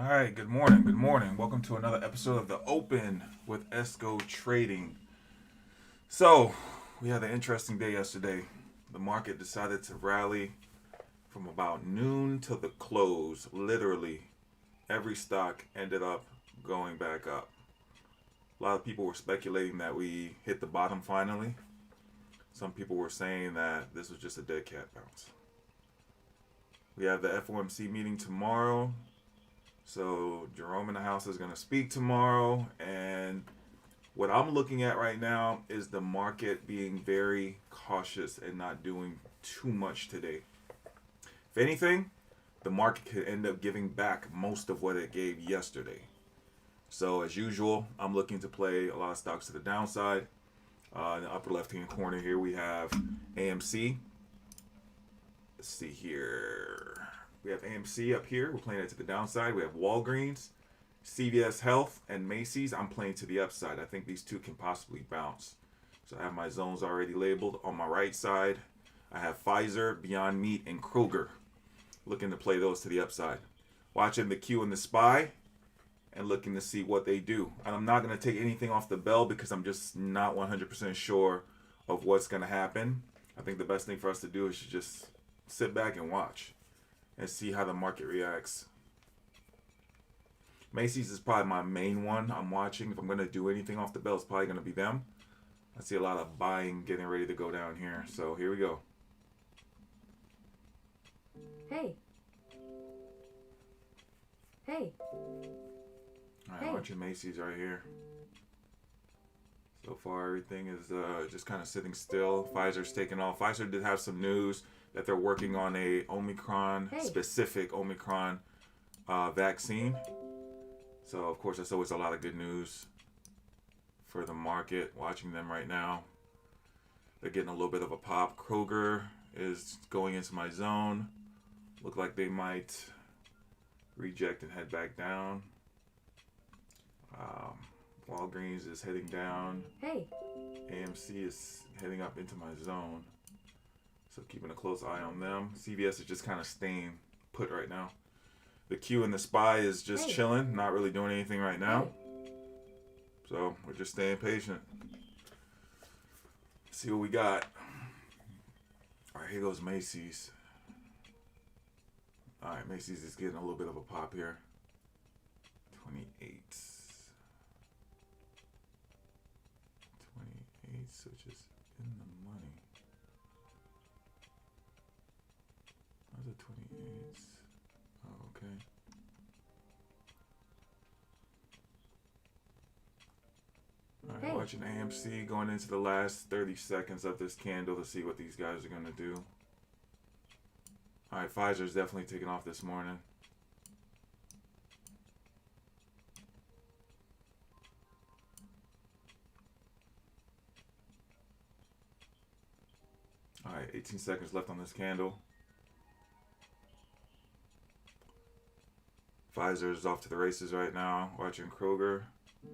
All right, good morning. Good morning. Welcome to another episode of The Open with Esco Trading. So, we had an interesting day yesterday. The market decided to rally from about noon to the close. Literally, every stock ended up going back up. A lot of people were speculating that we hit the bottom finally. Some people were saying that this was just a dead cat bounce. We have the FOMC meeting tomorrow. So Jerome in the house is going to speak tomorrow, and what I'm looking at right now is the market being very cautious and not doing too much today. If anything, the market could end up giving back most of what it gave yesterday. So as usual, I'm looking to play a lot of stocks to the downside. In the upper left-hand corner here, we have AMC. Let's see here. We have AMC up here. We're playing it to the downside. We have Walgreens, CVS Health, and Macy's. I'm playing to the upside. I think these two can possibly bounce. So I have my zones already labeled. On my right side, I have Pfizer, Beyond Meat, and Kroger. Looking to play those to the upside. Watching the Q and the SPY and looking to see what they do. And I'm not going to take anything off the bell because I'm just not 100% sure of what's going to happen. I think the best thing for us to do is to just sit back and watch and see how the market reacts. Macy's is probably my main one I'm watching. If I'm going to do anything off the bell, it's probably going to be them. I see a lot of buying getting ready to go down here. So here we go. Hey. All right, watching Macy's right here. So far, everything is just kind of sitting still. Pfizer's taking off. Pfizer did have some news that they're working on a specific Omicron vaccine. So, of course, that's always a lot of good news for the market. Watching them right now. They're getting a little bit of a pop. Kroger is going into my zone. Look like they might reject and head back down. Walgreens is heading down. AMC is heading up into my zone. So keeping a close eye on them. CVS is just kind of staying put right now. The Q and the SPY is just chilling, not really doing anything right now. So we're just staying patient. Let's see what we got. All right, here goes Macy's. All right, Macy's is getting a little bit of a pop here. 28. 28, so just in the money. How's it 28? Oh, okay. All right, watching AMC going into the last 30 seconds of this candle to see what these guys are going to do. All right, Pfizer's definitely taking off this morning. All right, 18 seconds left on this candle. Pfizer is off to the races right now. Watching Kroger.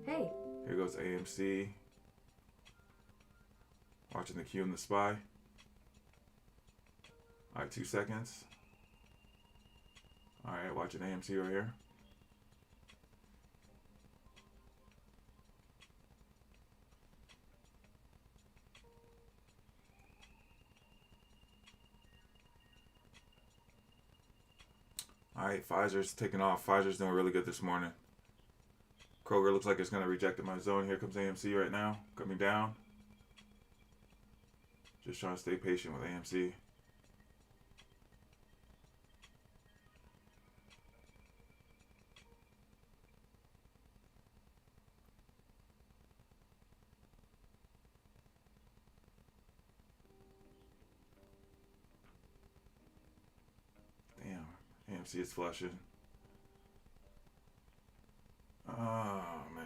Here goes AMC. Watching the Q and the SPY. All right, 2 seconds. All right, watching AMC right here. All right, Pfizer's taking off. Pfizer's doing really good this morning. Kroger looks like it's going to reject my zone. Here comes AMC right now, coming down. Just trying to stay patient with AMC. AMC is flushing. Oh, man.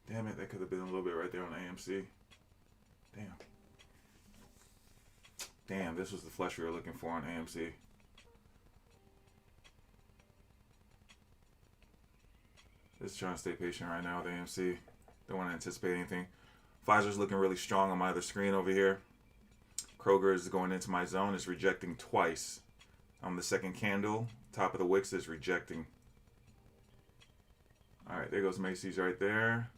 Damn it, that could have been a little bit right there on AMC. Damn, this was the flush we were looking for on AMC. Just trying to stay patient right now with AMC. Don't want to anticipate anything. Pfizer's looking really strong on my other screen over here. Kroger is going into my zone. It's rejecting twice. on the second candle. Top of the wicks is rejecting. All right, there goes Macy's right there.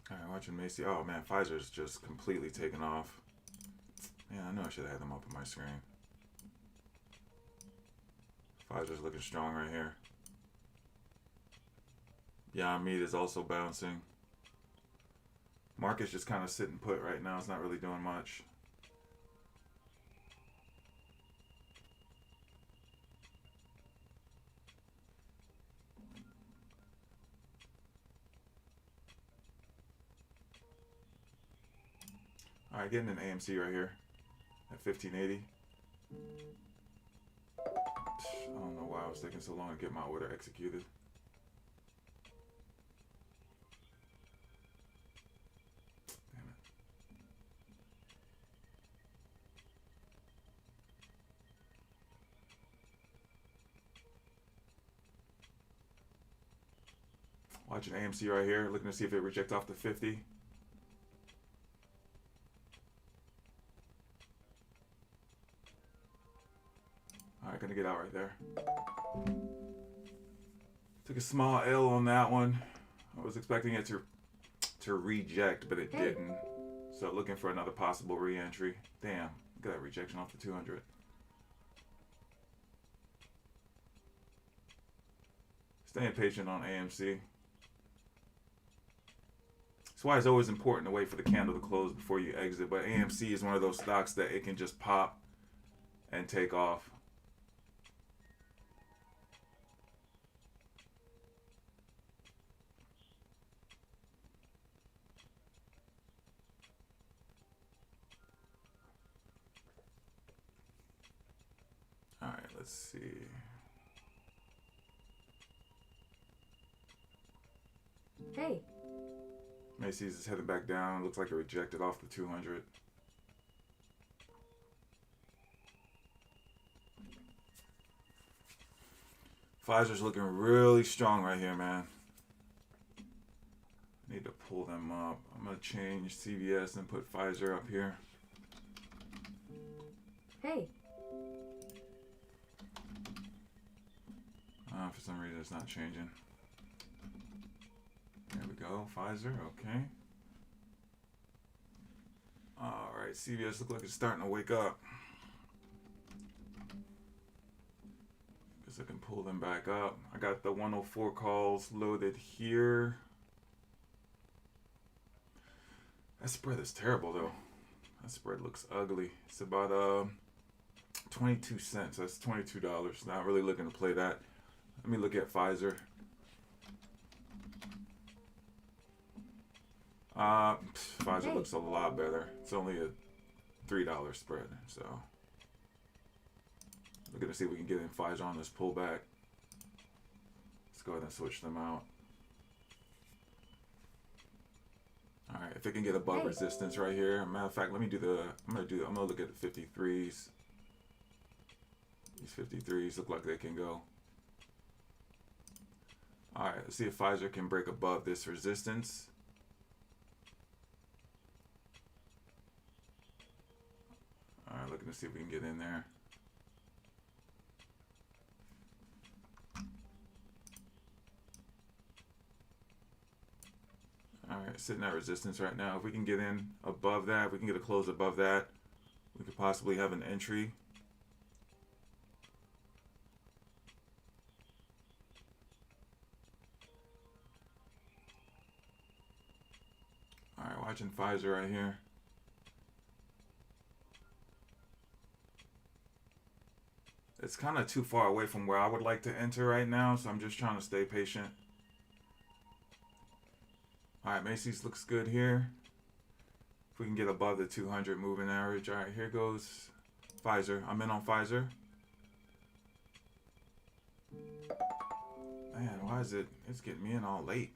All right, watching Macy's. Oh man, Pfizer's just completely taken off. Man, I know I should have had them up on my screen. Pfizer's looking strong right here. Yeah, meat is also bouncing. Market's just kind of sitting put right now. It's not really doing much. All right, getting an AMC right here at 1580. I don't know why I was taking so long to get my order executed. Damn it. Watching AMC right here, looking to see if it rejects off the 50. Alright, gonna get out right there. Took a small L on that one. I was expecting it to reject, but it didn't. So looking for another possible re-entry. Damn, look at that rejection off the 200. Staying patient on AMC. That's why it's always important to wait for the candle to close before you exit. But AMC is one of those stocks that it can just pop and take off. All right, let's see. Hey. Macy's is heading back down. Looks like it rejected off the 200. Pfizer's looking really strong right here, man. Need to pull them up. I'm going to change CVS and put Pfizer up here. Hey. For some reason it's not changing. There we go, Pfizer, okay. Alright, CVS look like it's starting to wake up. Guess I can pull them back up. I got the 104 calls loaded here. That spread is terrible though. That spread looks ugly. It's about 22 cents. That's $22. Not really looking to play that. Let me look at Pfizer. Pfizer looks a lot better. It's only a $3 spread, so we're gonna see if we can get in Pfizer on this pullback. Let's go ahead and switch them out. All right, if it can get above resistance right here. Matter of fact, let me do the. I'm gonna look at the 53s. These 53s look like they can go. All right, let's see if Pfizer can break above this resistance. All right, looking to see if we can get in there. All right, sitting at resistance right now. If we can get in above that, if we can get a close above that, we could possibly have an entry. All right, watching Pfizer right here. It's kind of too far away from where I would like to enter right now, so I'm just trying to stay patient. All right, Macy's looks good here. If we can get above the 200 moving average. All right, here goes Pfizer. I'm in on Pfizer. Man, why is it's getting me in all late.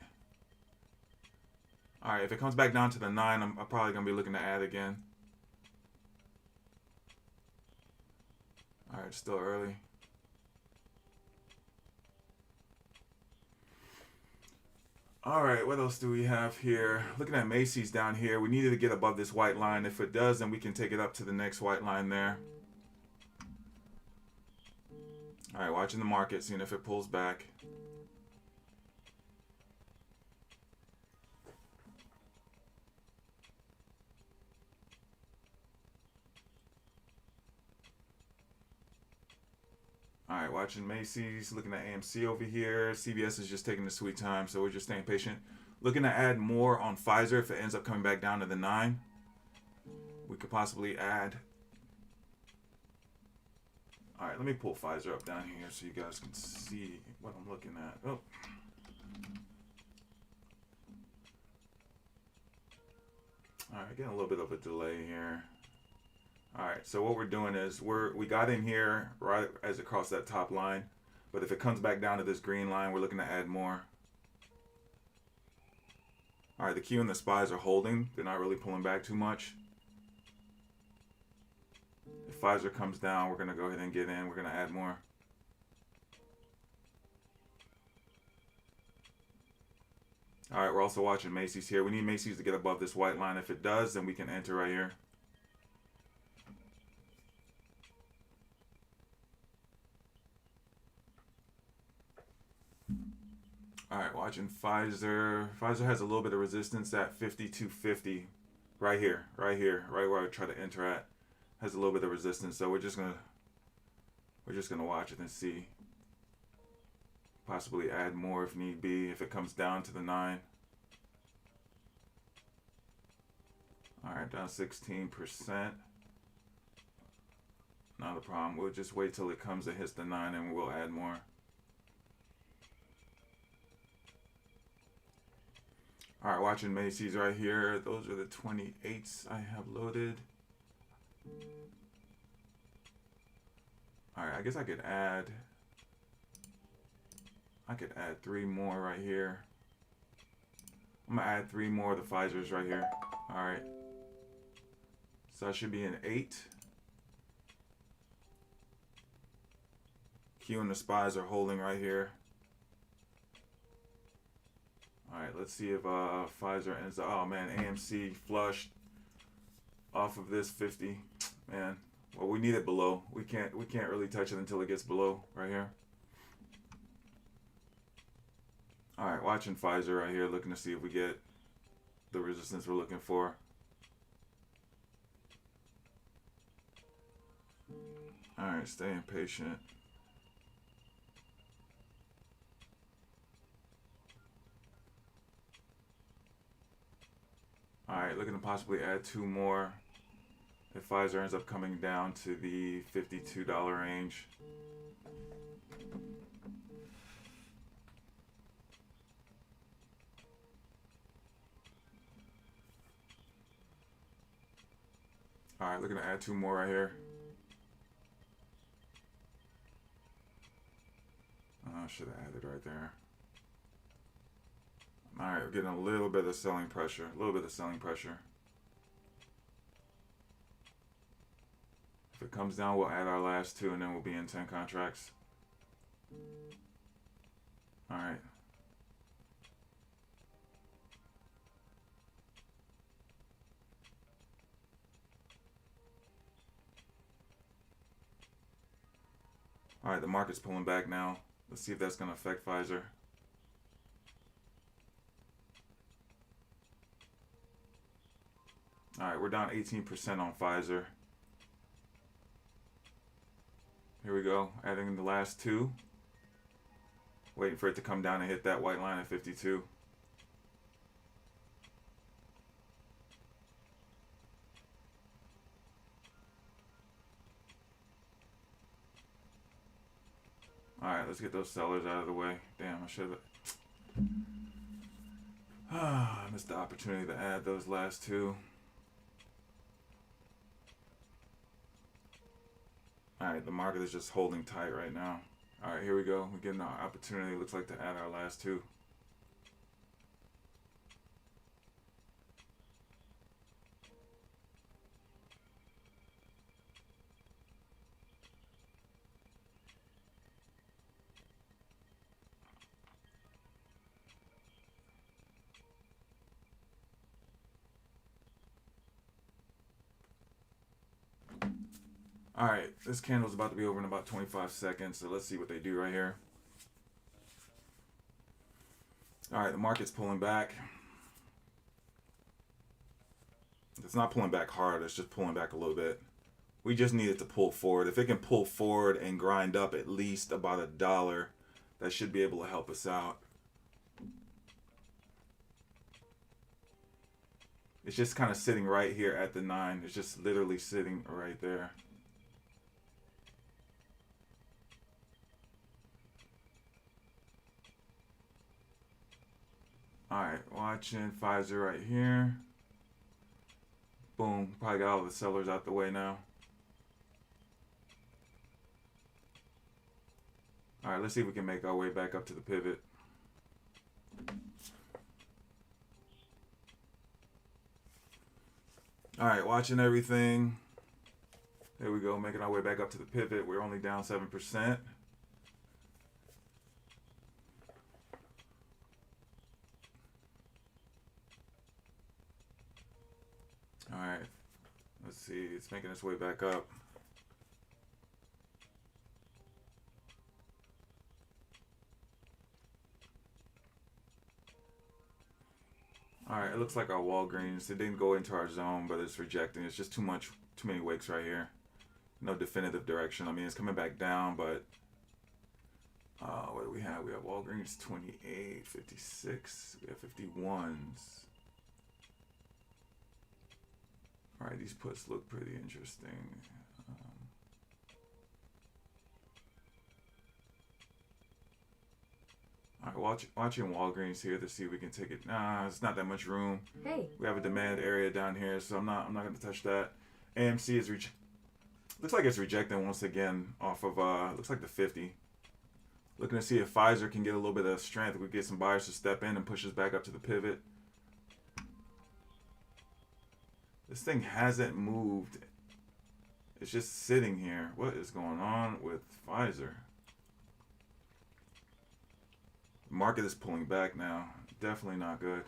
All right, if it comes back down to the 9, I'm probably going to be looking to add again. All right, still early. All right, what else do we have here? Looking at Macy's down here, we needed to get above this white line. If it does, then we can take it up to the next white line there. All right, watching the market, seeing if it pulls back. All right, watching Macy's, looking at AMC over here. CVS is just taking the sweet time, so we're just staying patient. Looking to add more on Pfizer if it ends up coming back down to the 9. We could possibly add. All right, let me pull Pfizer up down here so you guys can see what I'm looking at. Oh. All right, getting a little bit of a delay here. All right, so what we're doing is we got in here right as it crossed that top line, but if it comes back down to this green line, we're looking to add more. All right, the Q and the SPYs are holding. They're not really pulling back too much. If Pfizer comes down, we're going to go ahead and get in. We're going to add more. All right, we're also watching Macy's here. We need Macy's to get above this white line. If it does, then we can enter right here. All right, watching Pfizer. Pfizer has a little bit of resistance at 52.50. Right here, right where I try to enter at. Has a little bit of resistance, so we're just gonna watch it and see. Possibly add more if need be, if it comes down to the 9. All right, down 16%. Not a problem. We'll just wait till it comes and hits the 9 and we'll add more. All right, watching Macy's right here. Those are the 28s I have loaded. All right, I guess I could add 3 more right here. I'm gonna add 3 more of the Pfizers right here. All right. So that should be an 8. Q and the SPYs are holding right here. All right, let's see if Pfizer ends up. Oh man, AMC flushed off of this 50. Man, well, we need it below. We can't really touch it until it gets below right here. All right, watching Pfizer right here, looking to see if we get the resistance we're looking for. All right, staying patient. All right, looking to possibly add 2 more if Pfizer ends up coming down to the $52 range. All right, looking to add 2 more right here. I should have added right there. All right, we're getting a little bit of selling pressure. If it comes down, we'll add our last 2 and then we'll be in 10 contracts. All right. All right, the market's pulling back now. Let's see if that's going to affect Pfizer. All right, we're down 18% on Pfizer. Here we go, adding the last 2. Waiting for it to come down and hit that white line at 52. All right, let's get those sellers out of the way. Damn, I should have. I missed the opportunity to add those last 2. All right, the market is just holding tight right now. All right, here we go. We're getting our opportunity, looks like, to add our last 2. All right, this candle's about to be over in about 25 seconds, so let's see what they do right here. All right, the market's pulling back. It's not pulling back hard, it's just pulling back a little bit. We just need it to pull forward. If it can pull forward and grind up at least about $1, that should be able to help us out. It's just kind of sitting right here at the 9. It's just literally sitting right there. Alright, watching Pfizer right here. Boom. Probably got all the sellers out the way now. Alright, let's see if we can make our way back up to the pivot. Alright, watching everything. There we go, making our way back up to the pivot. We're only down 7%. Alright, let's see, it's making its way back up. Alright, it looks like our Walgreens, it didn't go into our zone, but it's rejecting. It's just too many wicks right here. No definitive direction. I mean, it's coming back down, but what do we have? We have Walgreens 28, 56, we have 51s. Alright, these puts look pretty interesting. Alright, watching Walgreens here to see if we can take it. Nah, it's not that much room. Hey. We have a demand area down here, so I'm not gonna touch that. AMC is looks like it's rejecting once again off of looks like the 50. Looking to see if Pfizer can get a little bit of strength. If we get some buyers to step in and push us back up to the pivot. This thing hasn't moved. It's just sitting here. What is going on with Pfizer? The market is pulling back now. Definitely not good.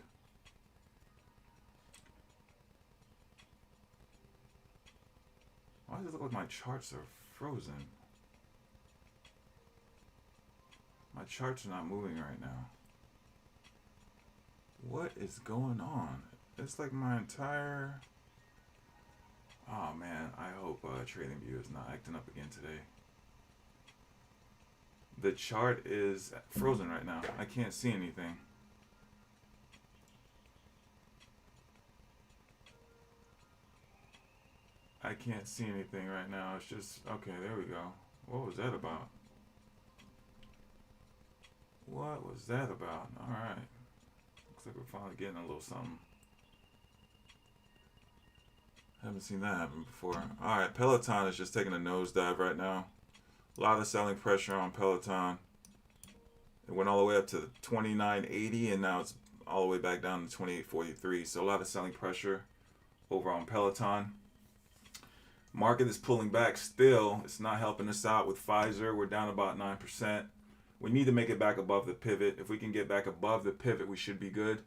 Why does it look like my charts are frozen? My charts are not moving right now. What is going on? It's like my entire... Oh man, I hope TradingView is not acting up again today. The chart is frozen right now. I can't see anything. I can't see anything right now. It's just, okay, there we go. What was that about? What was that about? Alright. Looks like we're finally getting a little something. Haven't seen that happen before. Alright, Peloton is just taking a nosedive right now. A lot of selling pressure on Peloton. It went all the way up to 29.80 and now it's all the way back down to 28.43. So a lot of selling pressure over on Peloton. Market is pulling back still. It's not helping us out with Pfizer. We're down about 9%. We need to make it back above the pivot. If we can get back above the pivot, we should be good.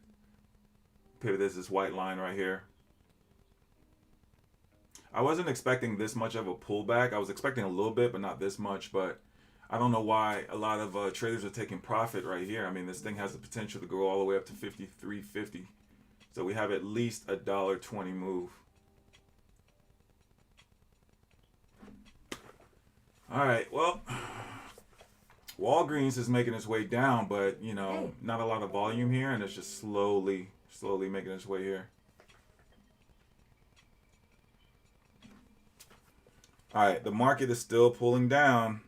Pivot is this white line right here. I wasn't expecting this much of a pullback. I was expecting a little bit, but not this much. But I don't know why a lot of traders are taking profit right here. I mean, this thing has the potential to go all the way up to 53.50. So we have at least a $1.20 move. All right, well, Walgreens is making its way down, but, you know, not a lot of volume here, and it's just slowly making its way here. All right, the market is still pulling down.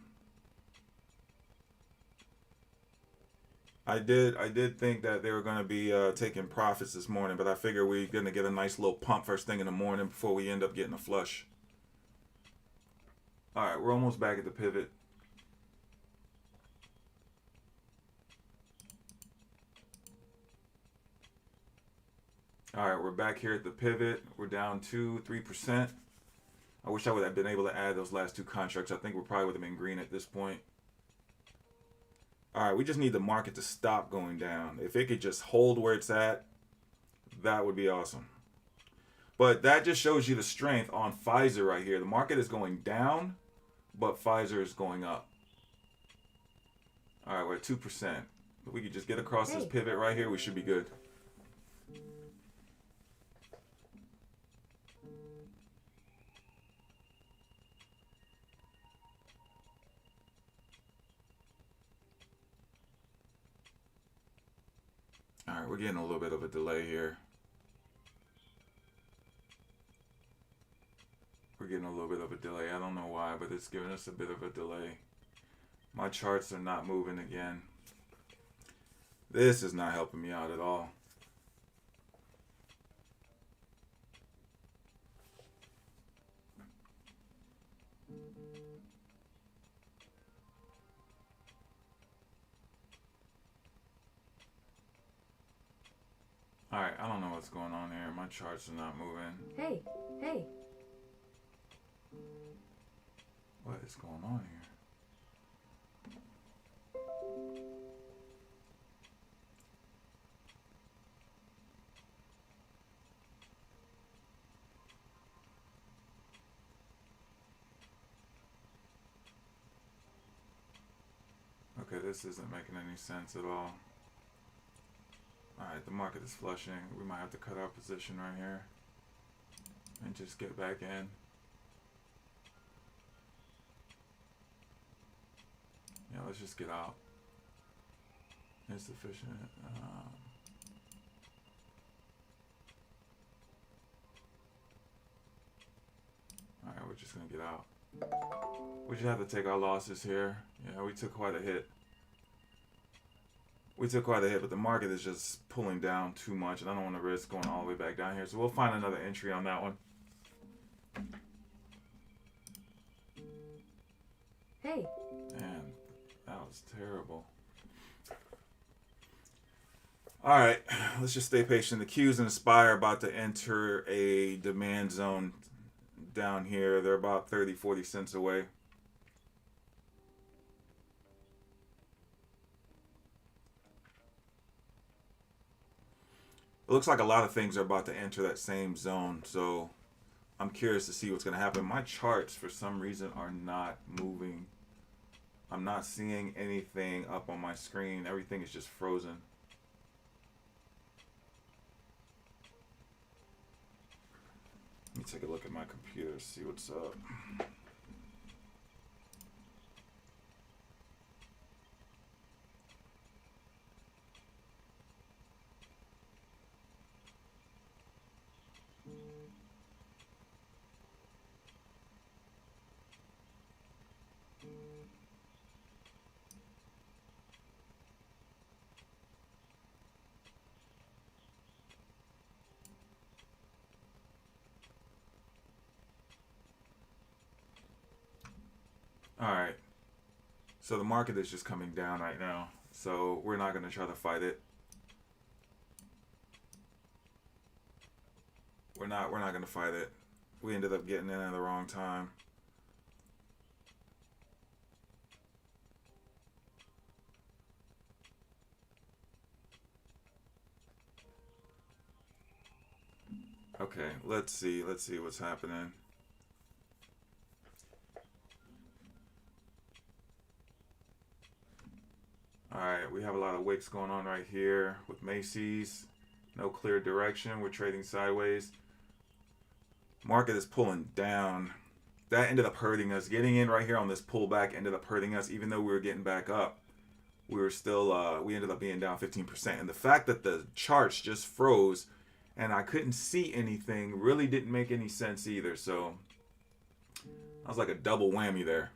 I did think that they were going to be taking profits this morning, but I figure we're going to get a nice little pump first thing in the morning before we end up getting a flush. All right, we're almost back at the pivot. All right, we're back here at the pivot. We're down 2-3%. I wish I would have been able to add those last two contracts. I think we probably would have been green at this point. All right, we just need the market to stop going down. If it could just hold where it's at, that would be awesome. But that just shows you the strength on Pfizer right here. The market is going down, but Pfizer is going up. All right, we're at 2%. If we could just get across this pivot right here, we should be good. All right, we're getting a little bit of a delay here. We're getting a little bit of a delay. I don't know why, but it's giving us a bit of a delay. My charts are not moving again. This is not helping me out at all. Alright, I don't know what's going on here. My charts are not moving. Hey. What is going on here? Okay, this isn't making any sense at all. Alright, the market is flushing. We might have to cut our position right here and just get back in. Yeah, let's just get out. Insufficient. Alright, we're just gonna get out. We just have to take our losses here. Yeah, we took quite a hit. But the market is just pulling down too much, and I don't want to risk going all the way back down here. So we'll find another entry on that one. Hey. Man, that was terrible. All right, let's just stay patient. The Qs and the SPY are about to enter a demand zone down here. They're about 30, 40 cents away. It looks like a lot of things are about to enter that same zone, so I'm curious to see what's going to happen. My charts, for some reason, are not moving. I'm not seeing anything up on my screen. Everything is just frozen. Let me take a look at my computer, see what's up. All right. So the market is just coming down right now. So we're not going to try to fight it. We're not going to fight it. We ended up getting in at the wrong time. Okay, let's see what's happening. Alright, we have a lot of wicks going on right here with Macy's. No clear direction. We're trading sideways. Market is pulling down. That ended up hurting us. Getting in right here on this pullback ended up hurting us. Even though we were getting back up, we were still, we ended up being down 15%. And the fact that the charts just froze and I couldn't see anything really didn't make any sense either. So I was like a double whammy there.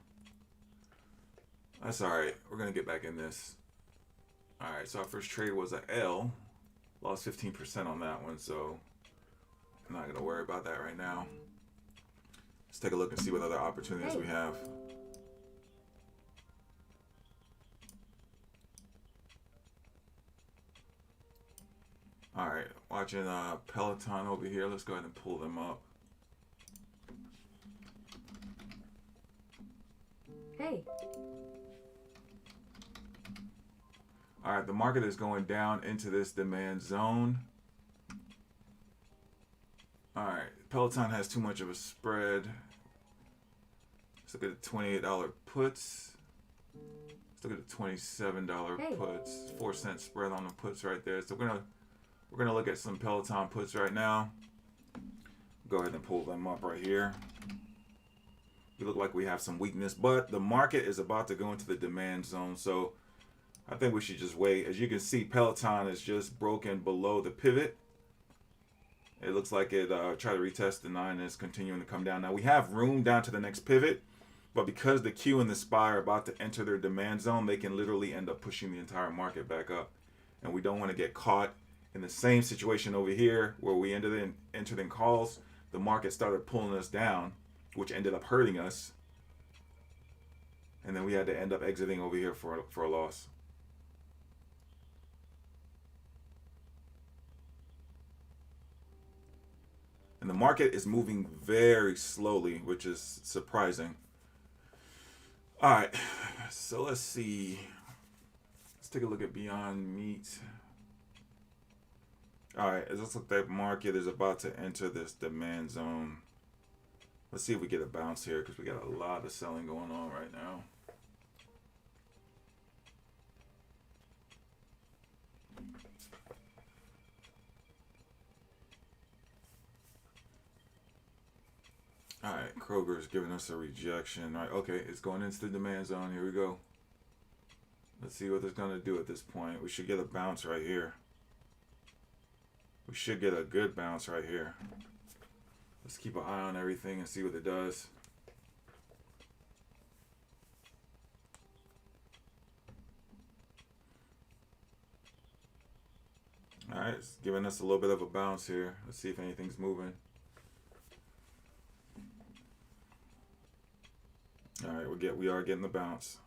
That's alright. We're going to get back in this. Alright, so our first trade was a L. Lost 15% on that one, so I'm not going to worry about that right now. Let's take a look and see what other opportunities we have. Alright, watching Peloton over here. Let's go ahead and pull them up. Hey. Alright, the market is going down into this demand zone. All right, Peloton has too much of a spread. Let's look at the $28 puts. Let's look at the $27 Hey. puts. 4-cent spread on the puts right there. So we're gonna look at some Peloton puts right now. Go ahead and pull them up right here. We look like we have some weakness, but the market is about to go into the demand zone. So I think we should just wait. As you can see, Peloton is just broken below the pivot. It looks like it tried to retest the 9 and it's continuing to come down. Now we have room down to the next pivot, but because the Q and the SPY are about to enter their demand zone, they can literally end up pushing the entire market back up. And we don't want to get caught in the same situation over here where we entered in calls. The market started pulling us down, which ended up hurting us. And then we had to end up exiting over here for a loss. And the market is moving very slowly, which is surprising. All right, so let's see. Let's take a look at Beyond Meat. All right, it looks like the market is about to enter this demand zone. Let's see if we get a bounce here because we got a lot of selling going on right now. All right, Kroger's giving us a rejection. All right, okay, it's going into the demand zone. Here we go. Let's see what it's going to do at this point. We should get a bounce right here. We should get a good bounce right here. Let's keep an eye on everything and see what it does. All right, it's giving us a little bit of a bounce here. Let's see if anything's moving. All right, we are getting the bounce.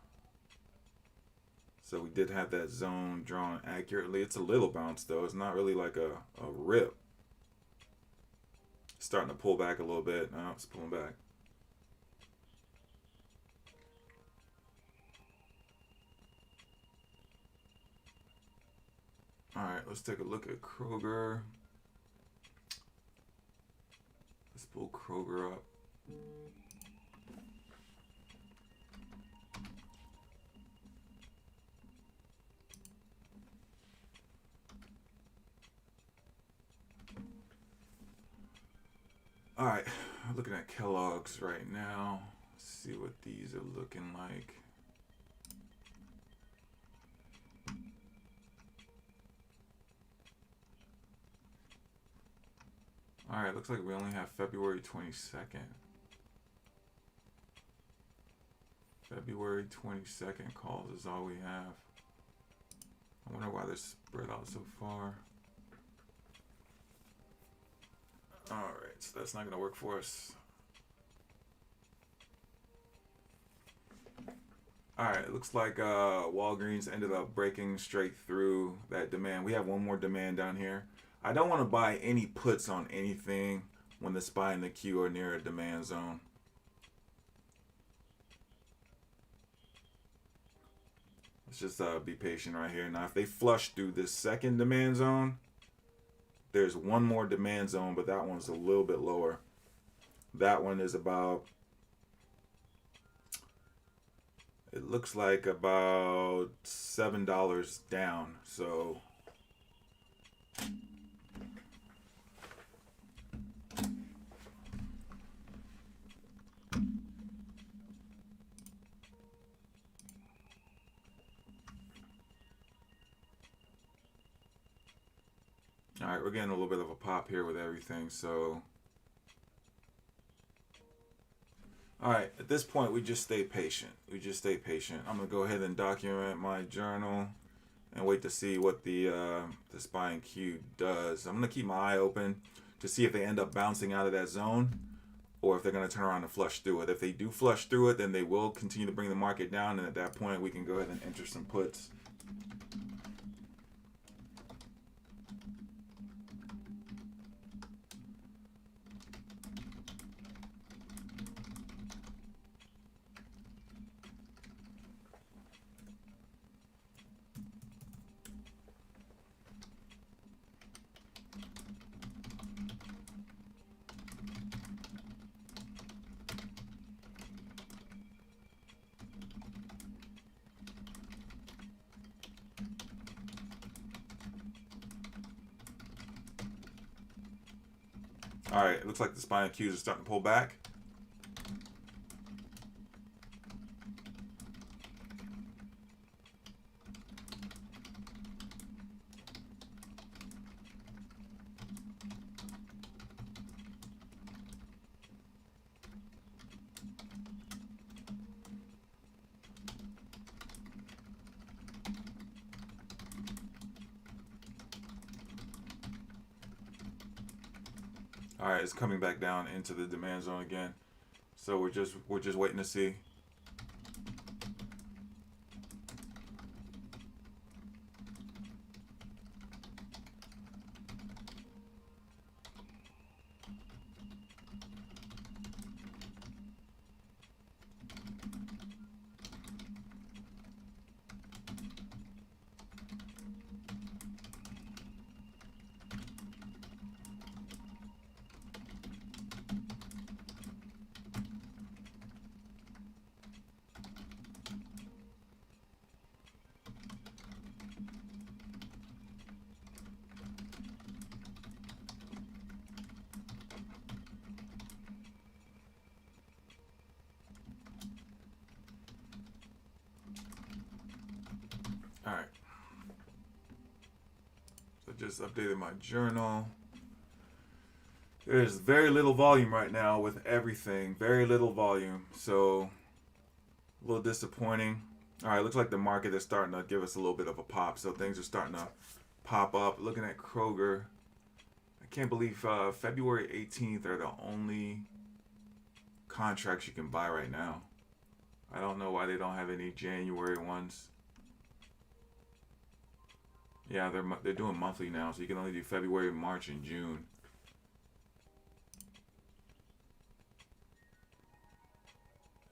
So we did have that zone drawn accurately. It's a little bounce though. It's not really like a rip. It's starting to pull back a little bit. No, it's pulling back. All right, let's take a look at Kroger. Let's pull Kroger up. All right, looking at Kellogg's right now. Let's see what these are looking like. All right, looks like we only have February 22nd. February 22nd calls is all we have. I wonder why they're spread out so far. Alright, so that's not going to work for us. Alright, it looks like Walgreens ended up breaking straight through that demand. We have one more demand down here. I don't want to buy any puts on anything when the SPY and the Q are near a demand zone. Let's just be patient right here. Now, if they flush through this second demand zone, there's one more demand zone, but that one's a little bit lower. That one is about, it looks like about $7 down. So all right, we're getting a little bit of a pop here with everything. So all right, at this point, we just stay patient. We just stay patient. I'm gonna go ahead and document my journal and wait to see what the SPY and Q does. I'm gonna keep my eye open to see if they end up bouncing out of that zone or if they're gonna turn around and flush through it. If they do flush through it, then they will continue to bring the market down, and at that point, we can go ahead and enter some puts. All right, it looks like the spine cues are starting to pull back. All right, it's coming back down into the demand zone again. So we're just waiting to see. All right. So just updated my journal. There's very little volume right now with everything. Very little volume. So a little disappointing. All right, looks like the market is starting to give us a little bit of a pop. So things are starting to pop up. Looking at Kroger. I can't believe February 18th are the only contracts you can buy right now. I don't know why they don't have any January ones. Yeah, they're doing monthly now, so you can only do February, March, and June.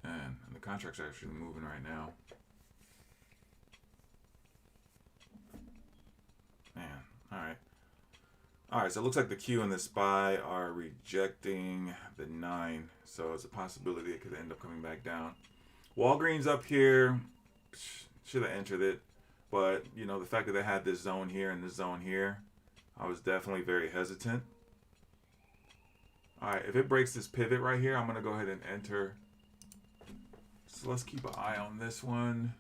And the contracts are actually moving right now. Man, all right. All right, so it looks like the Q and the SPY are rejecting the 9, so it's a possibility it could end up coming back down. Walgreens up here, should have entered it. But, you know, the fact that they had this zone here and this zone here, I was definitely very hesitant. All right, if it breaks this pivot right here, I'm going to go ahead and enter. So let's keep an eye on this one.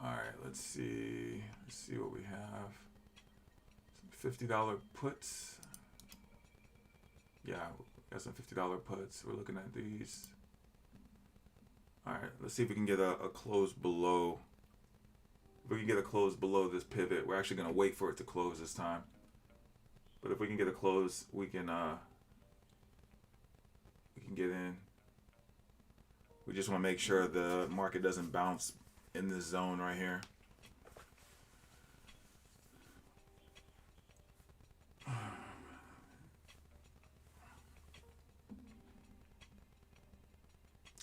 All right, let's see. Let's see what we have. Some $50 puts. Yeah. Got some $50 puts. We're looking at these. All right, let's see if we can get a close below. If we can get a close below this pivot, we're actually going to wait for it to close this time. But if we can get a close, we can get in. We just want to make sure the market doesn't bounce in this zone right here.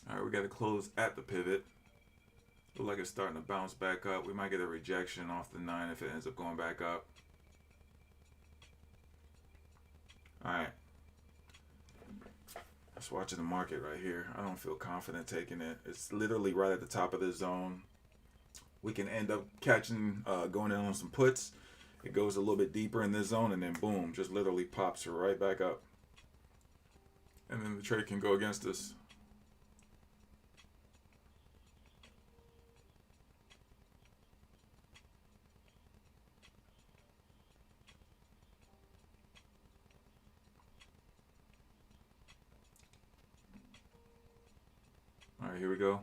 All right, we got to close at the pivot. Look like it's starting to bounce back up. We might get a rejection off the 9 if it ends up going back up. All right. Just watching the market right here. I don't feel confident taking it. It's literally right at the top of the zone. We can end up catching, going in on some puts. It goes a little bit deeper in this zone, and then boom, just literally pops right back up. And then the trade can go against us. All right, here we go.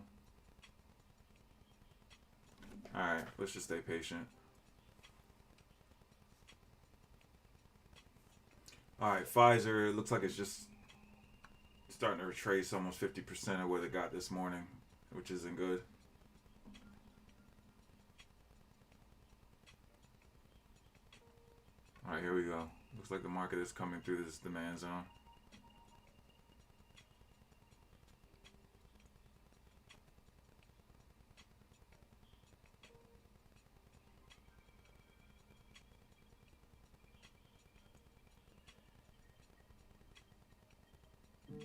All right, let's just stay patient. All right, Pfizer, it looks like it's just starting to retrace almost 50% of what it got this morning, which isn't good. All right, here we go. Looks like the market is coming through this demand zone.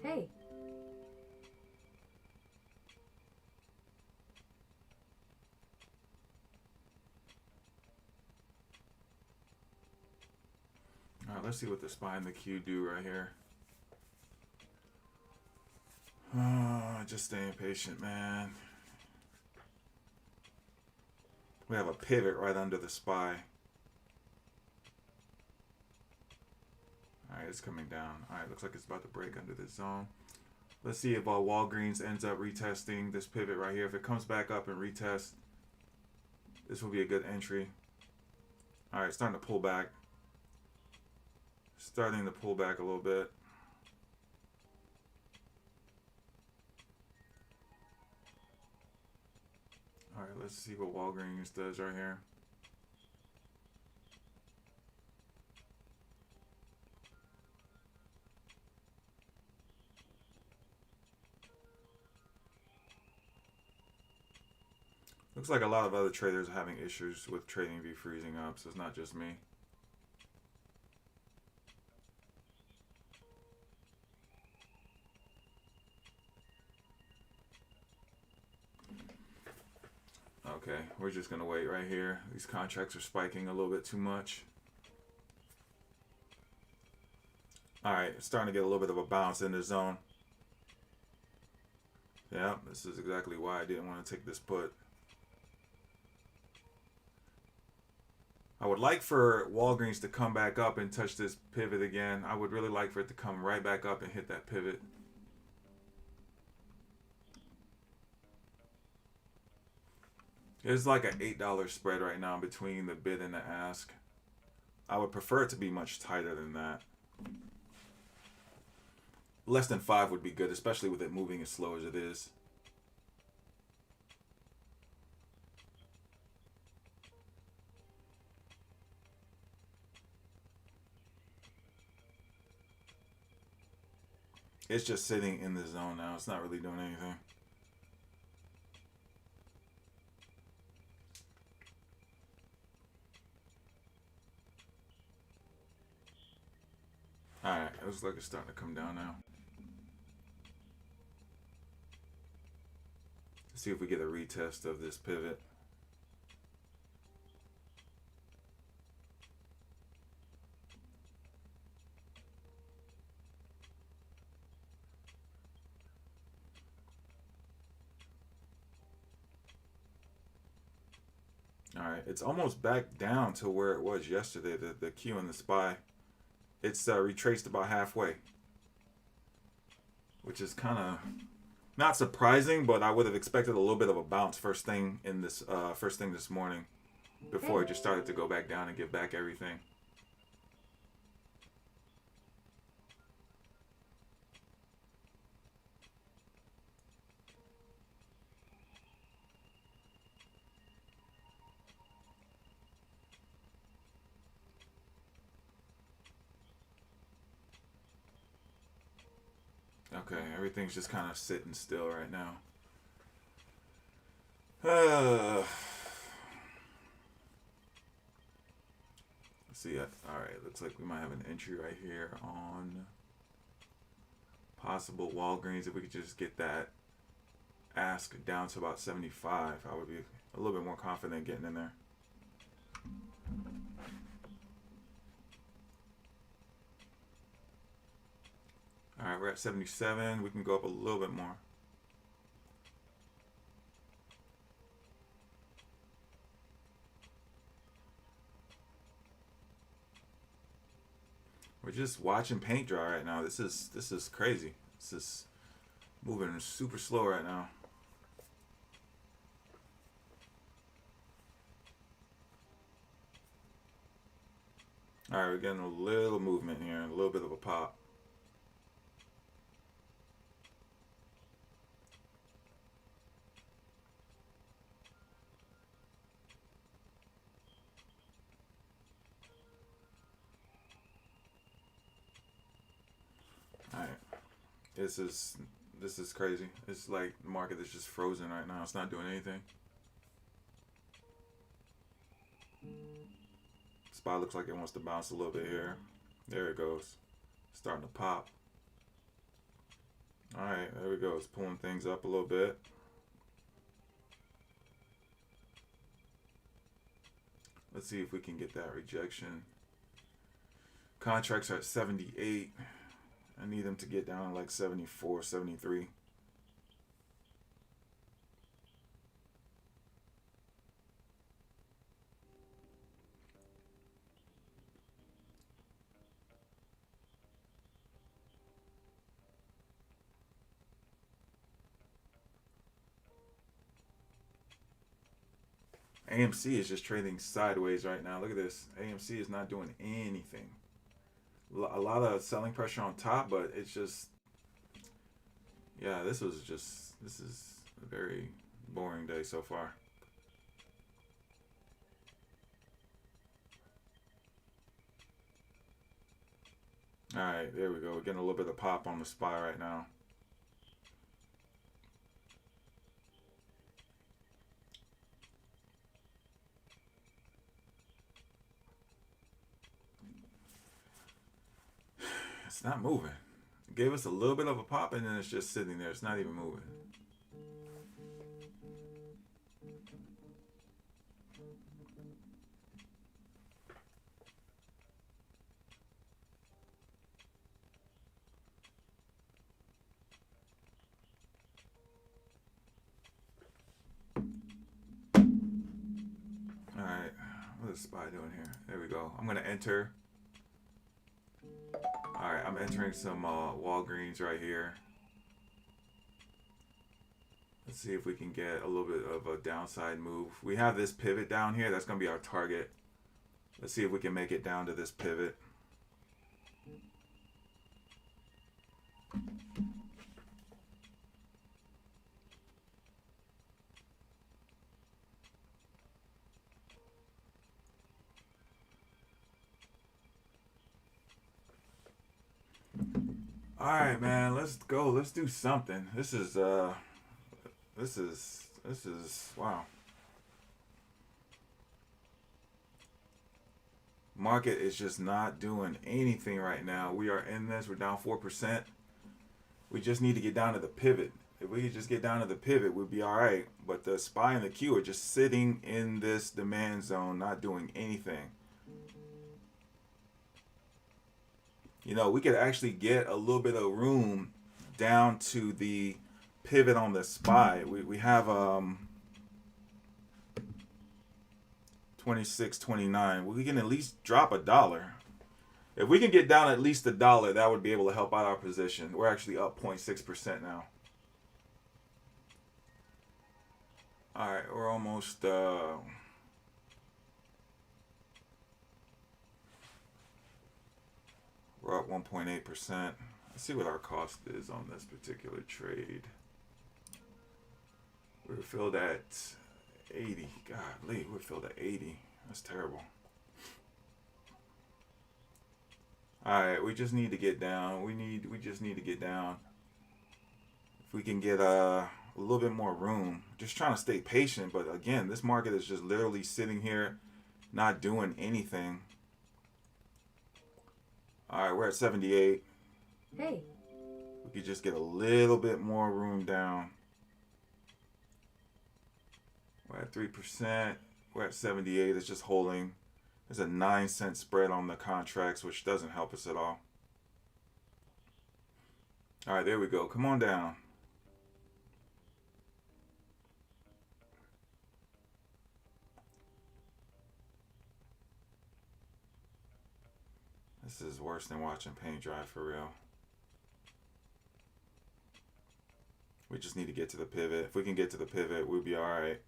Hey. let's see what the SPY and the Q do right here. Just staying patient, man. We have a pivot right under the SPY. Alright, it's coming down. Alright, looks like it's about to break under this zone. Let's see if Walgreens ends up retesting this pivot right here. If it comes back up and retests, this will be a good entry. Alright, starting to pull back. Starting to pull back a little bit. Alright, let's see what Walgreens does right here. Looks like a lot of other traders are having issues with TradingView freezing up, so it's not just me. Okay, we're just gonna wait right here. These contracts are spiking a little bit too much. Alright, starting to get a little bit of a bounce in the zone. Yeah, this is exactly why I didn't want to take this put. I would like for Walgreens to come back up and touch this pivot again. I would really like for it to come right back up and hit that pivot. There's like an $8 spread right now between the bid and the ask. I would prefer it to be much tighter than that. Less than 5 would be good, especially with it moving as slow as it is. It's just sitting in the zone now. It's not really doing anything. Alright, it looks like it's starting to come down now. Let's see if we get a retest of this pivot. Alright, it's almost back down to where it was yesterday, the Q and the SPY. It's retraced about halfway, which is kind of not surprising, but I would have expected a little bit of a bounce first thing this morning, before it just started to go back down and give back everything. Okay, everything's just kind of sitting still right now. Let's see. Alright, looks like we might have an entry right here on possible Walgreens. If we could just get that ask down to about 75, I would be a little bit more confident getting in there. Alright, we're at 77. We can go up a little bit more. We're just watching paint dry right now. This is crazy. This is moving super slow right now. Alright, we're getting a little movement here, a little bit of a pop. Alright. This is crazy. It's like the market is just frozen right now. It's not doing anything. SPY looks like it wants to bounce a little bit here. There it goes. Starting to pop. Alright, there we go. It's pulling things up a little bit. Let's see if we can get that rejection. Contracts are at 78. I need them to get down to like 74, 73. AMC is just trading sideways right now. Look at this. AMC is not doing anything. A lot of selling pressure on top, but it's just, yeah, this is a very boring day so far. All right, there we go. We're getting a little bit of pop on the SPY right now. It's not moving. It gave us a little bit of a pop and then it's just sitting there. It's not even moving. All right, what is SPY doing here? There we go. I'm gonna enter. All right, I'm entering some Walgreens right here. Let's see if we can get a little bit of a downside move. We have this pivot down here. That's going to be our target. Let's see if we can make it down to this pivot. All right, man, let's go. Let's do something. This is wow. Market is just not doing anything right now. We are in this. We're down 4%. We just need to get down to the pivot. If we could just get down to the pivot, we'd be all right. But the SPY and the Q are just sitting in this demand zone, not doing anything. You know, we could actually get a little bit of room down to the pivot on the SPY. We have 26.29. We can at least drop $1. If we can get down at least $1, that would be able to help out our position. We're actually up 0.6% now. All right, we're almost we're up 1.8%. Let's see what our cost is on this particular trade. We were filled at 80. Golly, we're filled at 80. That's terrible. All right, we just need to get down. We just need to get down. If we can get a little bit more room. Just trying to stay patient, but again, this market is just literally sitting here, not doing anything. All right, we're at 78. Hey. We could just get a little bit more room down. We're at 3%. We're at 78. It's just holding. There's a 9-cent spread on the contracts, which doesn't help us at all. All right, there we go. Come on down. This is worse than watching paint dry for real. We just need to get to the pivot. If we can get to the pivot, we'll be all right.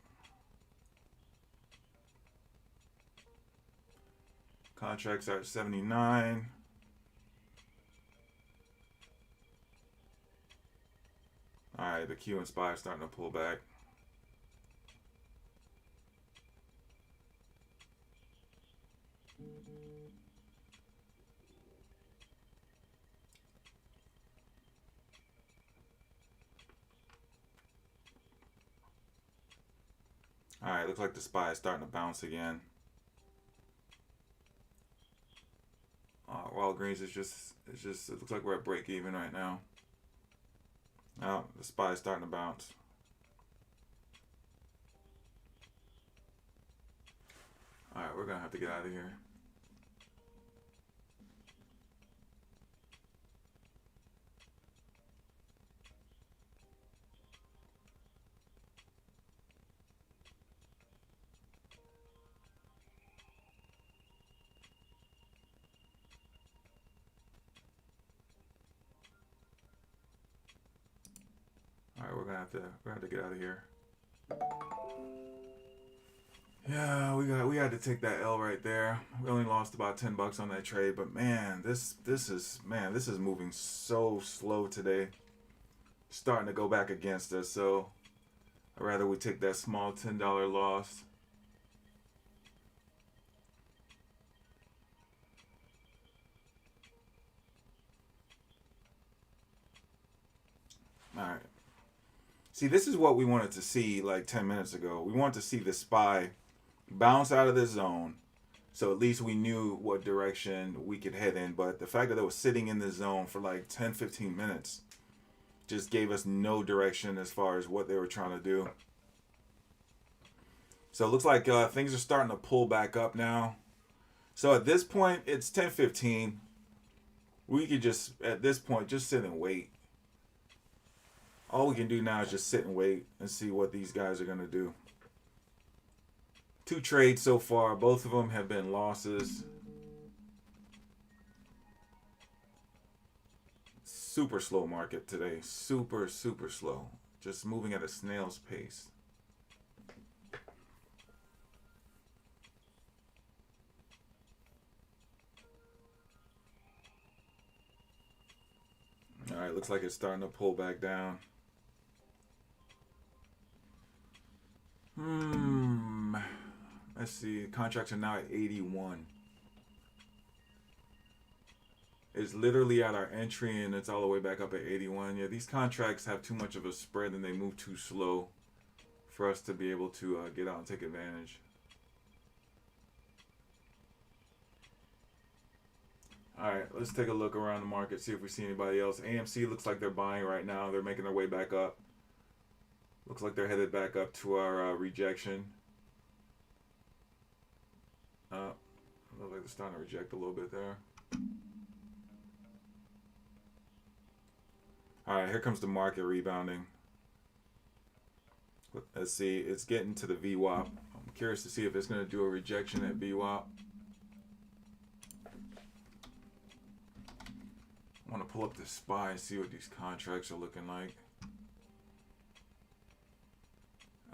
Contracts are at 79. All right, the Q and SPY are starting to pull back. All right, looks like the SPY is starting to bounce again. Walgreens is it looks like we're at break even right now. Oh, the SPY is starting to bounce. All right, we're gonna have to get out of here. right, we're gonna have to get out of here. Yeah, we had to take that L right there. We only lost about $10 on that trade, but man, this is moving so slow today. Starting to go back against us, so I'd rather we take that small $10 loss. All right. See, this is what we wanted to see like 10 minutes ago. We wanted to see the SPY bounce out of the zone, so at least we knew what direction we could head in. But the fact that it was sitting in the zone for like 10-15 minutes just gave us no direction as far as what they were trying to do. So it looks like things are starting to pull back up now. So at this point, it's 10:15. We could just, at this point, just sit and wait. All we can do now is just sit and wait and see what these guys are going to do. 2 trades so far. Both of them have been losses. Super slow market today. Super slow. Just moving at a snail's pace. All right, looks like it's starting to pull back down. Let's see. Contracts are now at 81. It's literally at our entry and it's all the way back up at 81. Yeah, these contracts have too much of a spread and they move too slow for us to be able to get out and take advantage. Alright, let's take a look around the market, see if we see anybody else. AMC looks like they're buying right now. They're making their way back up. Looks like they're headed back up to our rejection. Looks like they're starting to reject a little bit there. Alright, here comes the market rebounding. Let's see, it's getting to the VWAP. I'm curious to see if it's going to do a rejection at VWAP. I want to pull up the SPY and see what these contracts are looking like.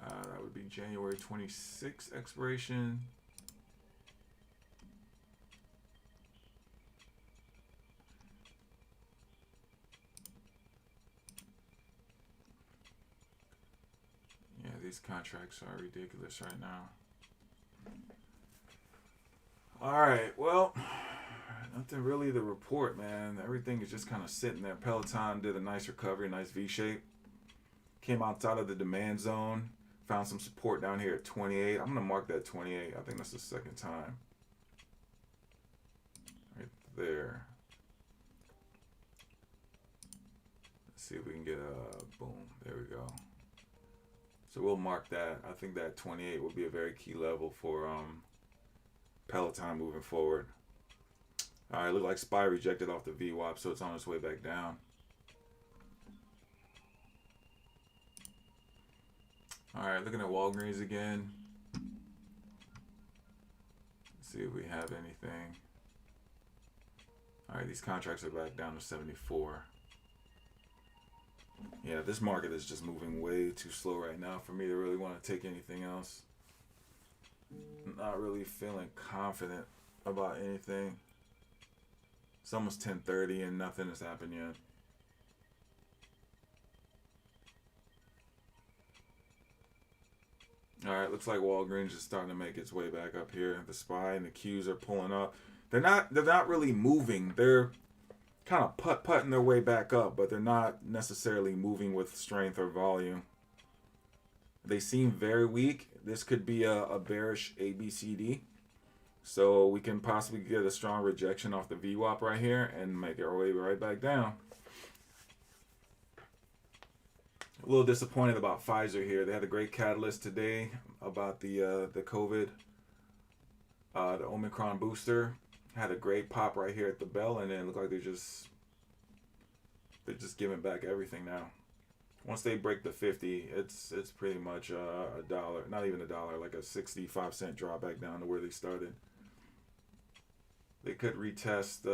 That would be January 26th expiration. Yeah, these contracts are ridiculous right now. Alright, well, nothing really to report, man. Everything is just kind of sitting there. Peloton did a nice recovery, nice V-shape. Came outside of the demand zone. Found some support down here at 28. I'm going to mark that 28. I think that's the second time. Right there. Let's see if we can get a boom. There we go. So we'll mark that. I think that 28 will be a very key level for Peloton moving forward. All right, look like SPY rejected off the VWAP, so it's on its way back down. All right, looking at Walgreens again. Let's see if we have anything. All right, these contracts are back down to 74. Yeah, this market is just moving way too slow right now for me to really want to take anything else. I'm not really feeling confident about anything. It's almost 10:30 and nothing has happened yet. Alright, looks like Walgreens is starting to make its way back up here. The SPY and the Qs are pulling up. They're not really moving. They're kind of putting their way back up, but they're not necessarily moving with strength or volume. They seem very weak. This could be a bearish ABCD. So we can possibly get a strong rejection off the VWAP right here and make our way right back down. A little disappointed about Pfizer here. They had a great catalyst today about the COVID, the Omicron booster. Had a great pop right here at the bell, and then look like they're just giving back everything now. Once they break the 50, it's pretty much a dollar, not even a dollar, like a 65-cent drop back down to where they started. They could retest.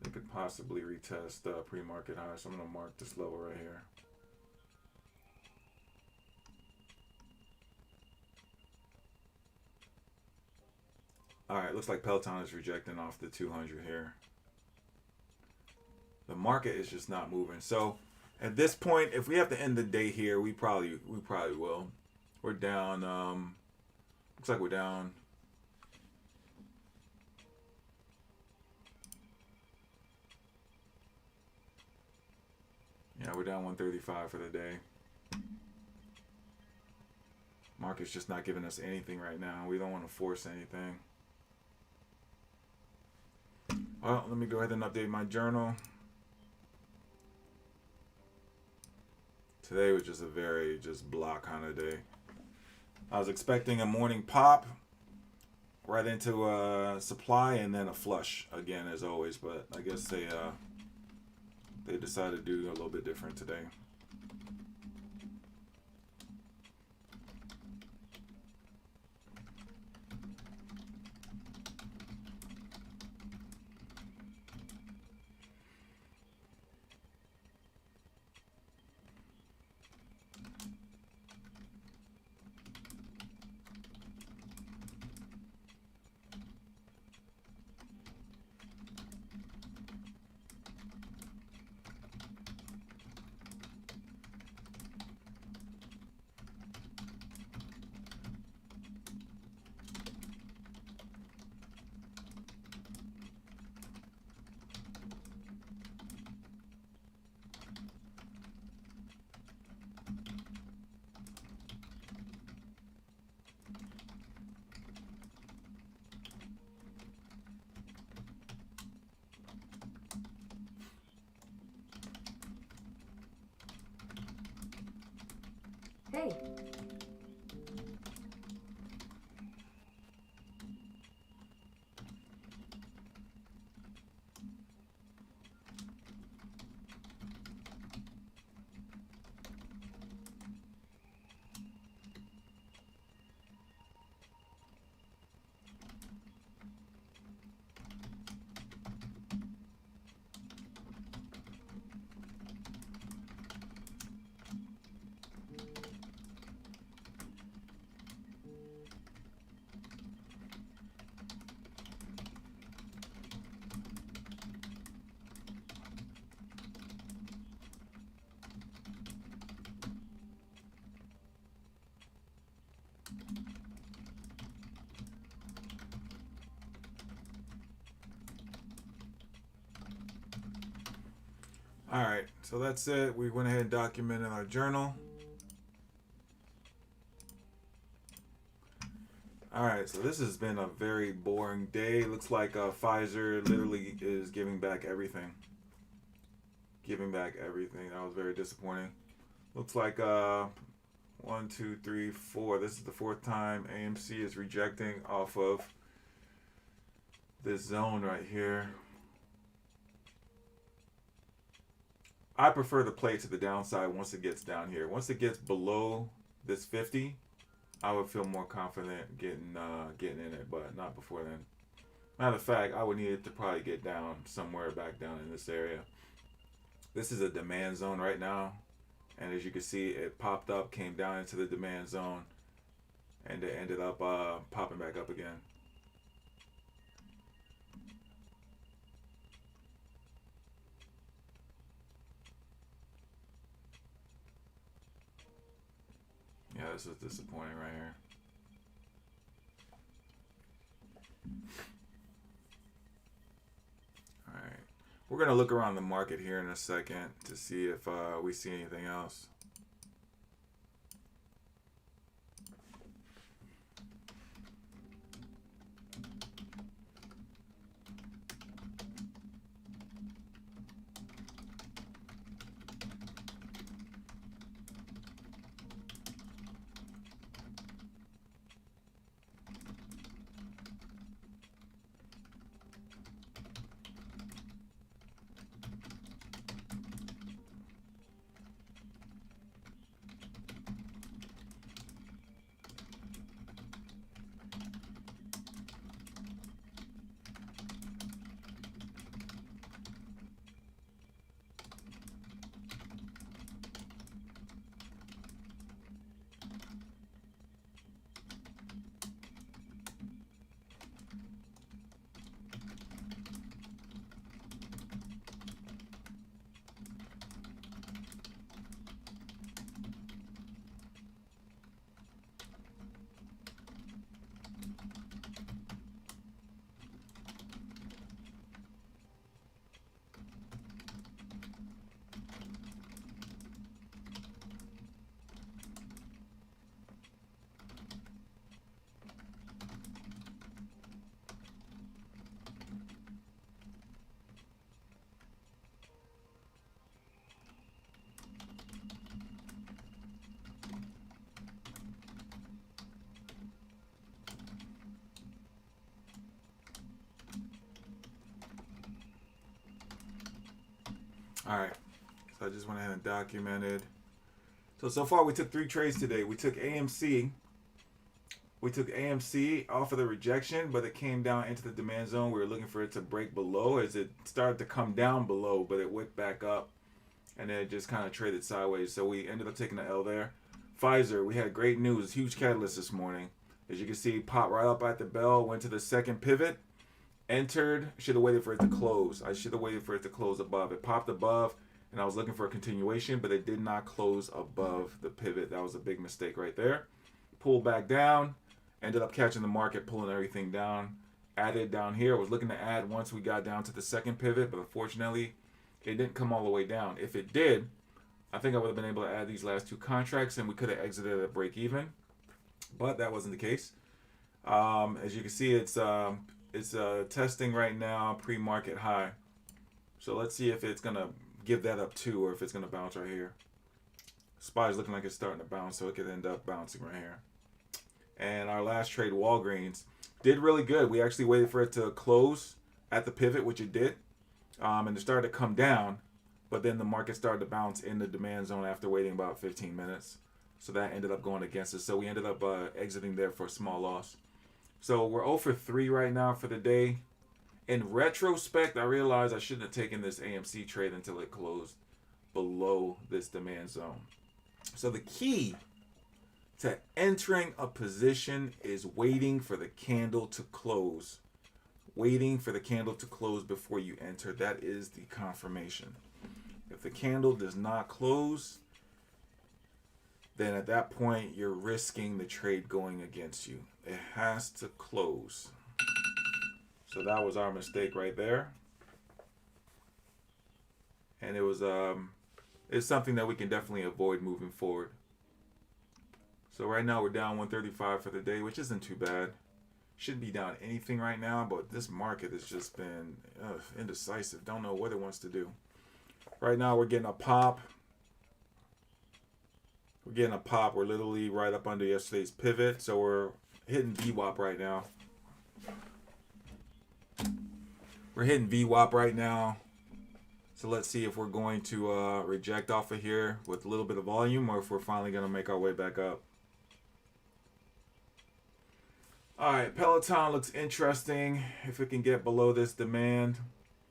They could possibly retest pre-market high, so I'm going to mark this level right here. Alright, looks like Peloton is rejecting off the 200 here. The market is just not moving. So at this point, if we have to end the day here, we probably will. We're down. Looks like we're down. Yeah, we're down 135 for the day. Market's just not giving us anything right now. We don't want to force anything. Well, let me go ahead and update my journal. Today was just a very block kind of day. I was expecting a morning pop right into supply and then a flush again as always, but I guess they decided to do a little bit different today. Hey. Alright, so that's it. We went ahead and documented our journal. Alright, so this has been a very boring day. Looks like Pfizer literally is giving back everything. Giving back everything. That was very disappointing. Looks like 1, 2, 3, 4. This is the fourth time AMC is rejecting off of this zone right here. I prefer to play to the downside once it gets down here. Once it gets below this 50, I would feel more confident getting in it, but not before then. Matter of fact, I would need it to probably get down somewhere back down in this area. This is a demand zone right now, and as you can see, it popped up, came down into the demand zone, and it ended up popping back up again. Yeah, this is disappointing right here. Alright. We're going to look around the market here in a second to see if we see anything else. All right. So I just went ahead and documented. So far we took 3 trades today. We took AMC. We took AMC off of the rejection, but it came down into the demand zone. We were looking for it to break below as it started to come down below, but it wicked back up, and then it just kind of traded sideways. So we ended up taking the L there. Pfizer, we had great news, huge catalyst this morning. As you can see, popped right up at the bell, went to the second pivot, entered. Should have waited for it to close. I should have waited for it to close above. It popped above, and I was looking for a continuation, but it did not close above the pivot. That was a big mistake right there. Pulled back down. Ended up catching the market, pulling everything down. Added down here. I was looking to add once we got down to the second pivot, but unfortunately, it didn't come all the way down. If it did, I think I would have been able to add these last 2 contracts, and we could have exited at break even. But that wasn't the case. As you can see, it's testing right now pre-market high. So let's see if it's gonna give that up too, or if it's gonna bounce right here. SPY is looking like it's starting to bounce, so it could end up bouncing right here. And our last trade, Walgreens, did really good. We actually waited for it to close at the pivot, which it did, and it started to come down, but then the market started to bounce in the demand zone after waiting about 15 minutes. So that ended up going against us. So we ended up exiting there for a small loss. So we're 0 for 3 right now for the day. In retrospect, I realized I shouldn't have taken this AMC trade until it closed below this demand zone. So the key to entering a position is waiting for the candle to close. Waiting for the candle to close before you enter. That is the confirmation. If the candle does not close, then at that point you're risking the trade going against you. It has to close. So that was our mistake right there. And it's something that we can definitely avoid moving forward. So right now we're down 135 for the day, which isn't too bad. Shouldn't be down anything right now, but this market has just been indecisive. Don't know what it wants to do. Right now we're getting a pop. We're literally right up under yesterday's pivot, so we're hitting VWAP right now. So let's see if we're going to reject off of here with a little bit of volume, or if we're finally going to make our way back up. All right, Peloton looks interesting. If it can get below this demand,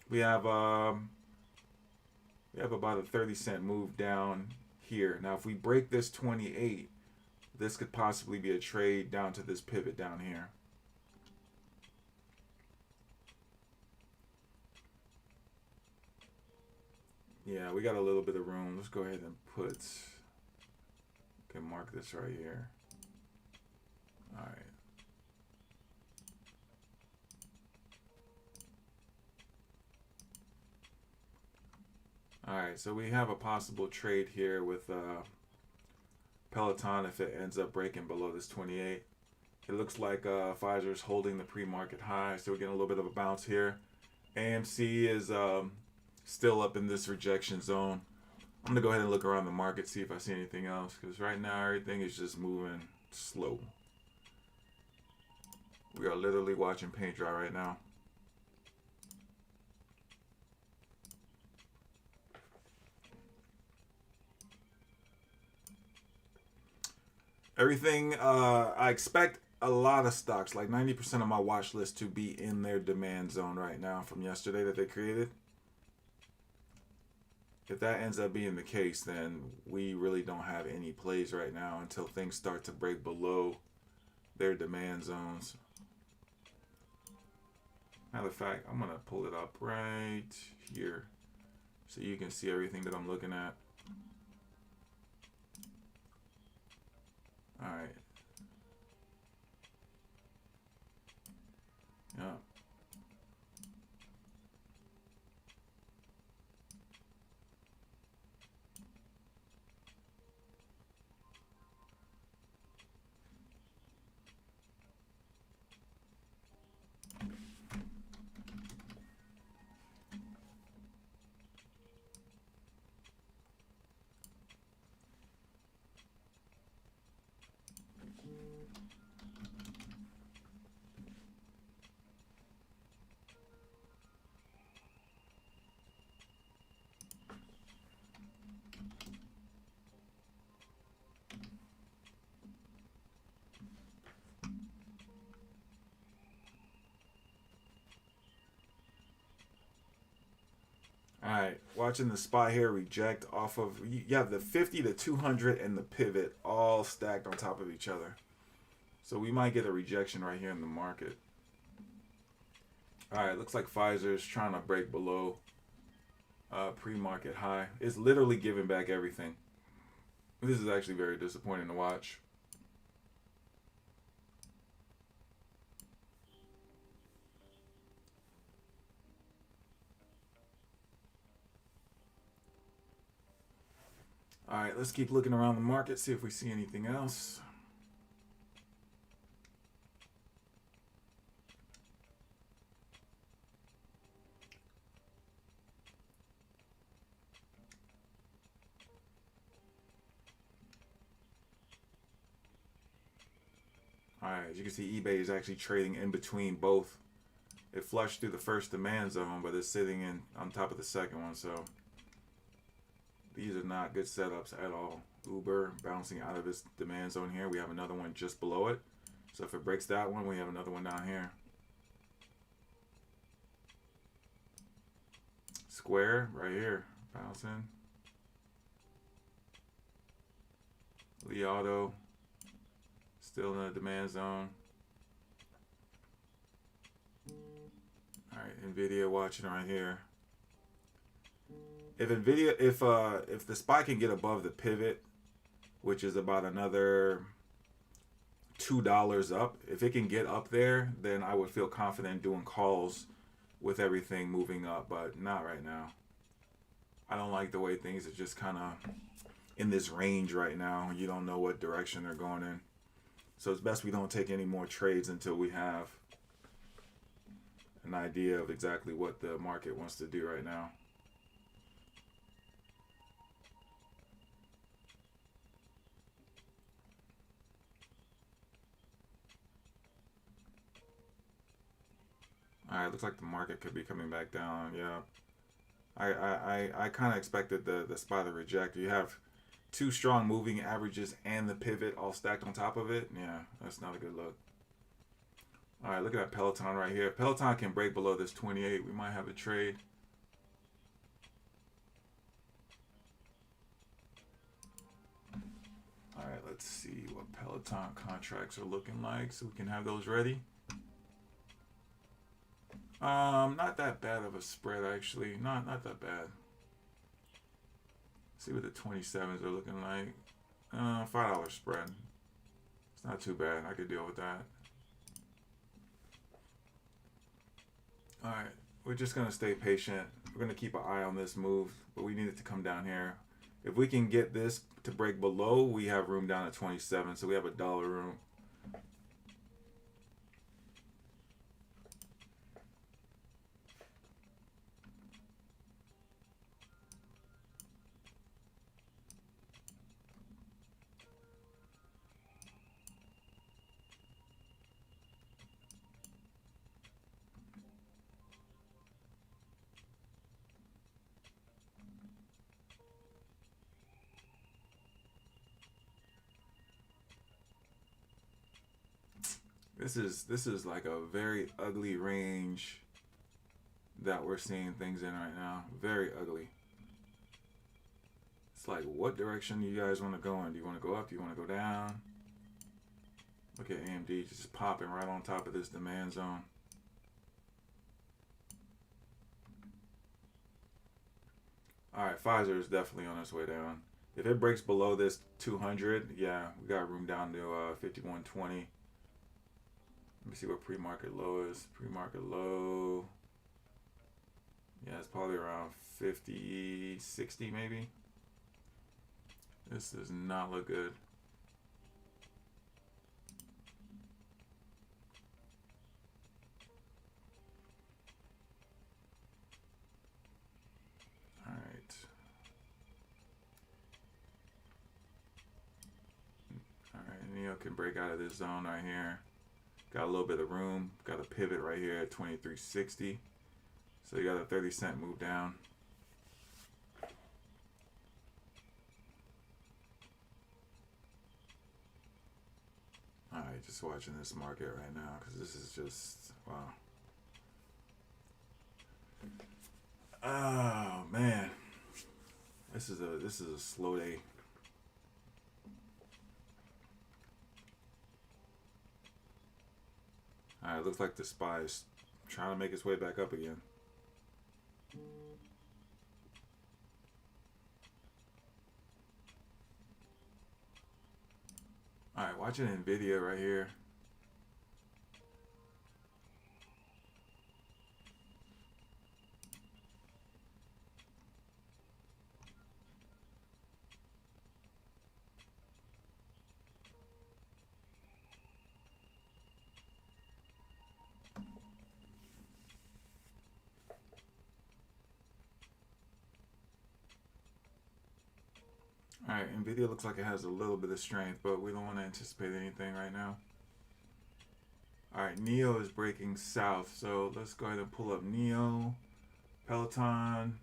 we have about a 30-cent move down here. Now, if we break this 28, this could possibly be a trade down to this pivot down here. Yeah, we got a little bit of room. Let's go ahead and mark this right here. All right. Alright, so we have a possible trade here with Peloton if it ends up breaking below this 28. It looks like Pfizer is holding the pre-market high, so we're getting a little bit of a bounce here. AMC is still up in this rejection zone. I'm going to go ahead and look around the market, see if I see anything else, because right now everything is just moving slow. We are literally watching paint dry right now. Everything, I expect a lot of stocks, like 90% of my watch list, to be in their demand zone right now from yesterday that they created. If that ends up being the case, then we really don't have any plays right now until things start to break below their demand zones. Matter of fact, I'm going to pull it up right here so you can see everything that I'm looking at. All right. Yeah. All right, watching the spy here reject off of you have the 50, the 200, and the pivot all stacked on top of each other. So we might get a rejection right here in the market. All right, looks like Pfizer's trying to break below pre-market high. It's literally giving back everything. This is actually very disappointing to watch. All right, let's keep looking around the market, see if we see anything else. All right, as you can see, eBay is actually trading in between both. It flushed through the first demand zone, but it's sitting in on top of the second one, so these are not good setups at all. Uber bouncing out of its demand zone here. We have another one just below it. So if it breaks that one, we have another one down here. Square right here, bouncing. Li Auto still in the demand zone. All right, Nvidia watching right here. If Nvidia, if the SPY can get above the pivot, which is about another $2 up, if it can get up there, then I would feel confident doing calls with everything moving up, but not right now. I don't like the way things are just kind of in this range right now. You don't know what direction they're going in. So it's best we don't take any more trades until we have an idea of exactly what the market wants to do right now. All right, looks like the market could be coming back down. Yeah, I kind of expected the SPY to reject. You have two strong moving averages and the pivot all stacked on top of it. Yeah, that's not a good look. All right, look at that Peloton right here. If Peloton can break below this 28, we might have a trade. All right, let's see what Peloton contracts are looking like so we can have those ready. Not that bad of a spread actually. Not that bad. See what the 27s are looking like. $5 spread. It's not too bad. I could deal with that. All right, we're just gonna stay patient. We're gonna keep an eye on this move, but we need it to come down here. If we can get this to break below, we have room down at 27, so we have $1 room. This is like a very ugly range that we're seeing things in right now. Very ugly. It's like, what direction do you guys want to go in? Do you want to go up? Do you want to go down? Look at AMD just popping right on top of this demand zone. All right, Pfizer is definitely on its way down. If it breaks below this 200, yeah, we got room down to 5120. Let me see what pre-market low is. Pre-market low. Yeah, it's probably around 50, 60 maybe. This does not look good. All right. All right, Neo can break out of this zone right here. Got a little bit of room. Got a pivot right here at 2360. So you got a 30-cent move down. All right, just watching this market right now because this is just, wow. Oh man, this is a slow day. All right, looks like the SPY is trying to make its way back up again. All right, watching Nvidia right here. All right, Nvidia looks like it has a little bit of strength, but we don't want to anticipate anything right now. All right, Neo is breaking south, so let's go ahead and pull up Neo, Peloton.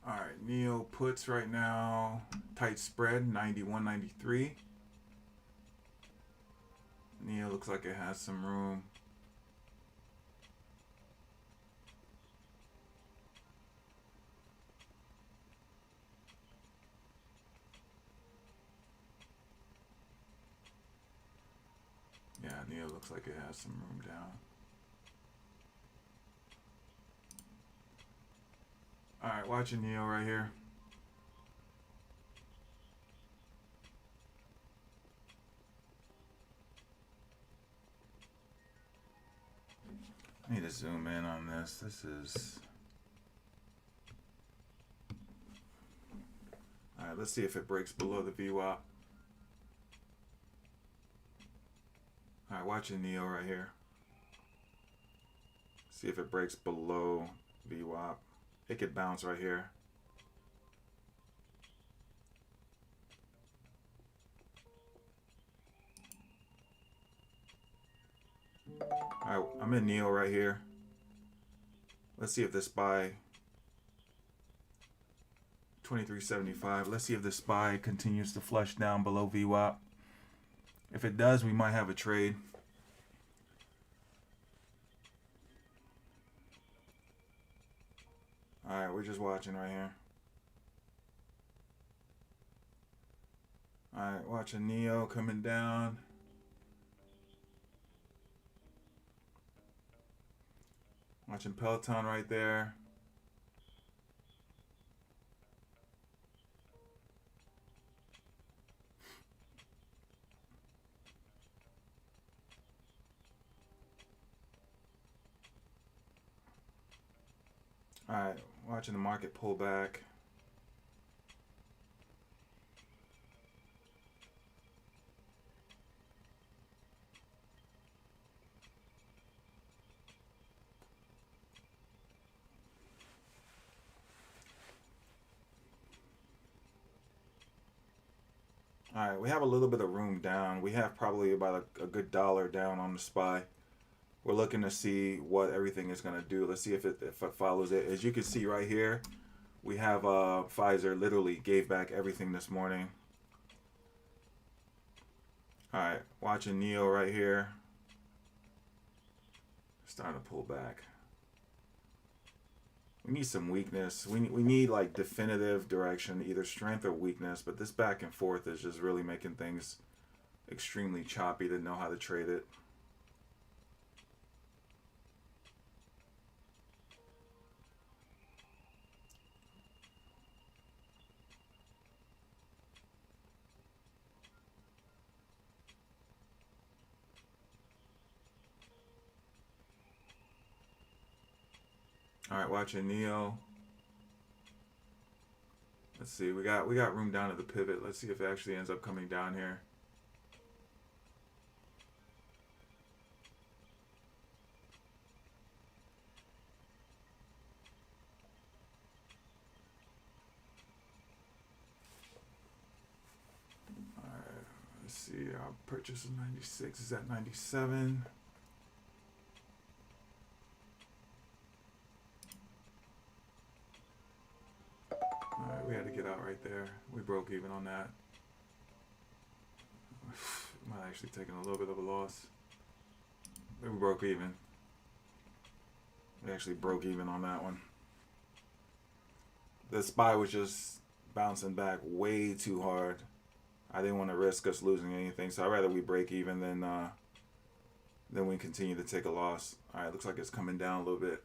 All right, Neo puts right now, tight spread, 91.93. Neo looks like it has some room. Yeah, Neo looks like it has some room down. All right, watching Neo right here. I need to zoom in on this. This is... All right, let's see if it breaks below the VWAP. All right, watching Neo right here. See if it breaks below VWAP. It could bounce right here. All right, I'm in Neo right here. Let's see if this SPY 23.75. Let's see if the SPY continues to flush down below VWAP. If it does, we might have a trade. All right, we're just watching right here. All right, watching Neo coming down. Watching Peloton right there. All right, watching the market pull back. All right, we have a little bit of room down. We have probably about a good $1 down on the SPY. We're looking to see what everything is going to do. Let's see if it follows it. As you can see right here, we have Pfizer literally gave back everything this morning. All right, watching Neo right here. Starting to pull back. We need some weakness. We need like definitive direction, either strength or weakness. But this back and forth is just really making things extremely choppy to know how to trade it. All right, watching Neo. Let's see. We got room down at the pivot. Let's see if it actually ends up coming down here. All right. Let's see. Our purchase is 96. Is at 97. Alright, we had to get out right there. We broke even on that. Might actually taking a little bit of a loss. We broke even. We actually broke even on that one. The SPY was just bouncing back way too hard. I didn't want to risk us losing anything, so I'd rather we break even than we continue to take a loss. All right, looks like it's coming down a little bit.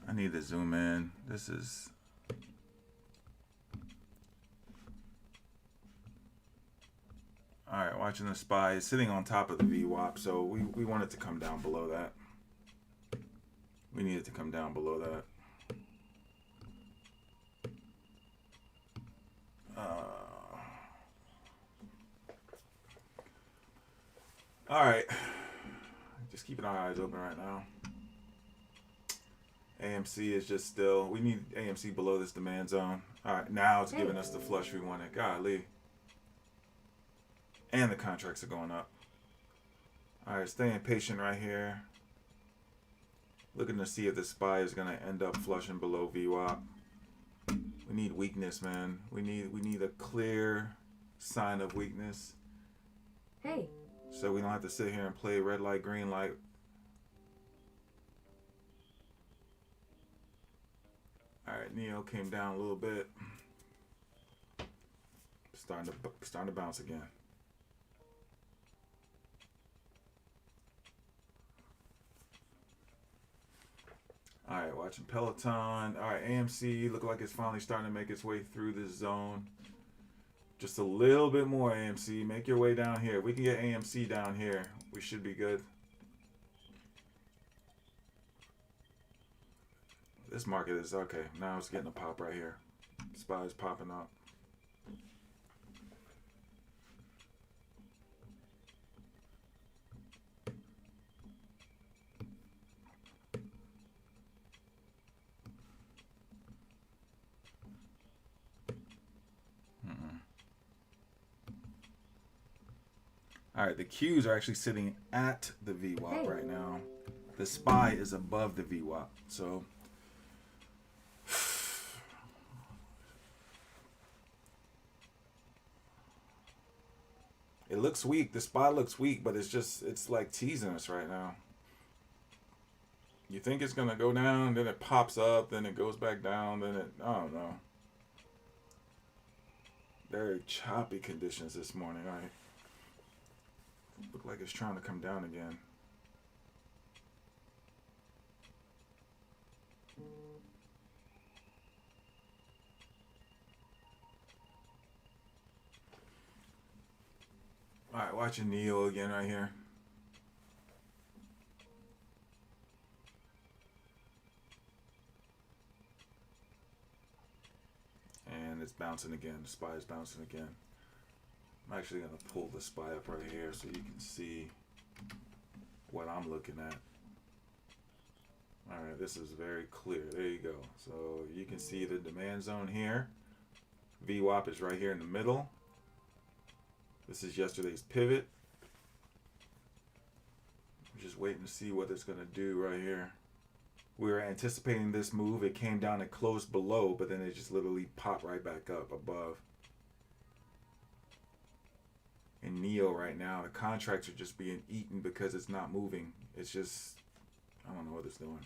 I need to zoom in. This is... Alright, watching the SPY. It's sitting on top of the VWAP, so we want it to come down below that. We need it to come down below that. Alright. Just keeping our eyes open right now. AMC is just still... We need AMC below this demand zone. Alright, now it's giving us the flush we wanted. Golly. And the contracts are going up. Alright, staying patient right here. Looking to see if the SPY is going to end up flushing below VWAP. We need weakness, man. We need a clear sign of weakness. Hey. So we don't have to sit here and play red light, green light. Alright, Neo came down a little bit. Starting to bounce again. Alright, watching Peloton. Alright, AMC look like it's finally starting to make its way through this zone. Just a little bit more, AMC. Make your way down here. If we can get AMC down here, we should be good. This market is okay. Now it's getting a pop right here. SPY is popping up. All right, the Qs are actually sitting at the VWAP right now. The SPY is above the VWAP, so it looks weak. The SPY looks weak, but it's like teasing us right now. You think it's gonna go down, then it pops up, then it goes back down, then it, I don't know. Very choppy conditions this morning, all right? Look like it's trying to come down again. All right, watching Neo again right here. And it's bouncing again. The SPY is bouncing again. I'm actually going to pull the SPY up right here so you can see what I'm looking at. All right, this is very clear. There you go. So you can see the demand zone here. VWAP is right here in the middle. This is yesterday's pivot. I'm just waiting to see what it's going to do right here. We were anticipating this move. It came down and closed below, but then it just literally popped right back up above. In Neo right now, the contracts are just being eaten because it's not moving. It's just, I don't know what it's doing.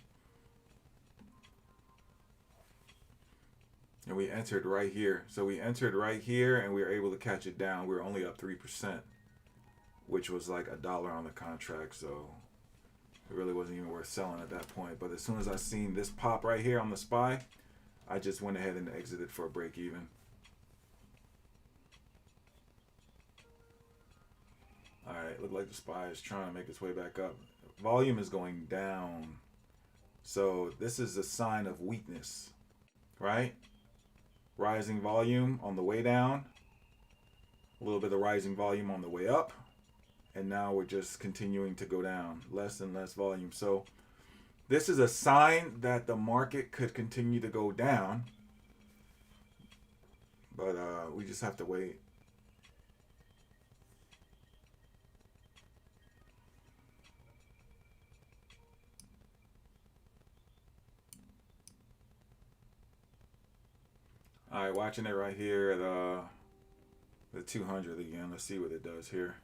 And we entered right here. So we entered right here and we were able to catch it down. We were only up 3%, which was like $1 on the contract. So it really wasn't even worth selling at that point. But as soon as I seen this pop right here on the SPY, I just went ahead and exited for a break even. All right, look like the SPY is trying to make its way back up. Volume is going down. So this is a sign of weakness, right? Rising volume on the way down. A little bit of rising volume on the way up. And now we're just continuing to go down. Less and less volume. So this is a sign that the market could continue to go down. But we just have to wait. All right, watching it right here at the 200 again. Let's see what it does here.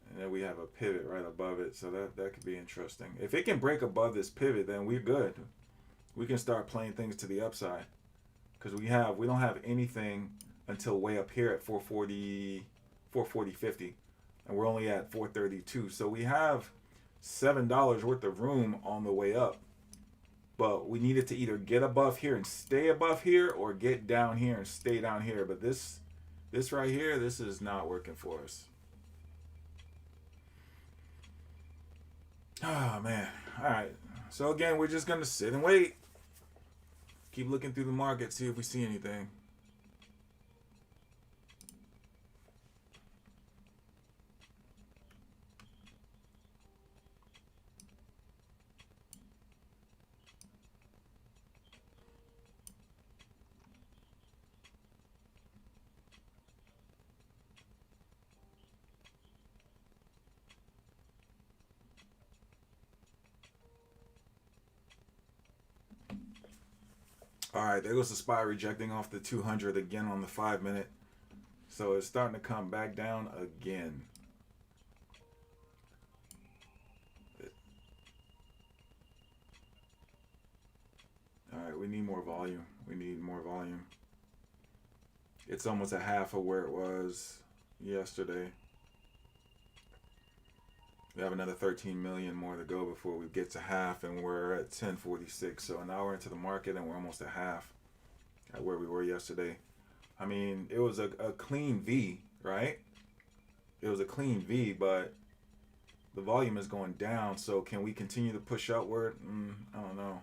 And then we have a pivot right above it, so that could be interesting. If it can break above this pivot, then we're good. We can start playing things to the upside, because we don't have anything until way up here at 440, 440.50, and we're only at 432. So we have $7 worth of room on the way up, but we needed to either get above here and stay above here, or get down here and stay down here. But this right here, this is not working for us. Oh man. All right. So again, we're just gonna sit and wait. Keep looking through the market, see if we see anything. All right, there goes the SPY rejecting off the 200 again on the 5-minute. So it's starting to come back down again. All right, we need more volume. We need more volume. It's almost a half of where it was yesterday. We have another 13 million more to go before we get to half, and we're at 1046. So now we're into the market and we're almost at half at where we were yesterday. I mean, it was a clean V, right? It was a clean V, but the volume is going down. So can we continue to push upward? I don't know.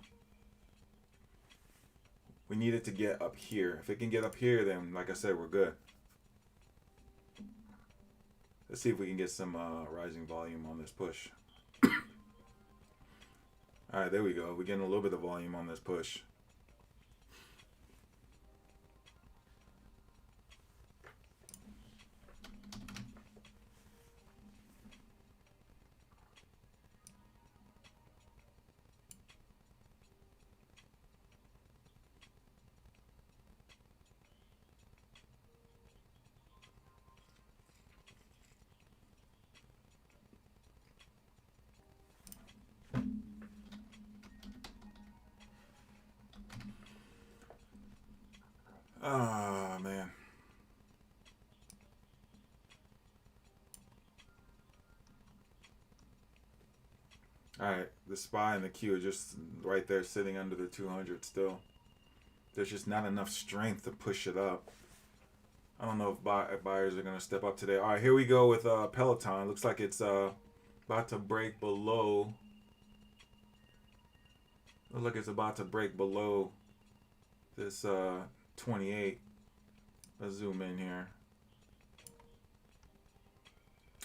We need it to get up here. If it can get up here, then like I said, we're good. Let's see if we can get some rising volume on this push. All right, there we go. We're getting a little bit of volume on this push. Ah, man. All right, the SPY and the Q are just right there sitting under the 200 still. There's just not enough strength to push it up. I don't know if buyers are going to step up today. All right, here we go with Peloton. Looks like it's about to break below. Looks like it's about to break below this 28. Let's zoom in here.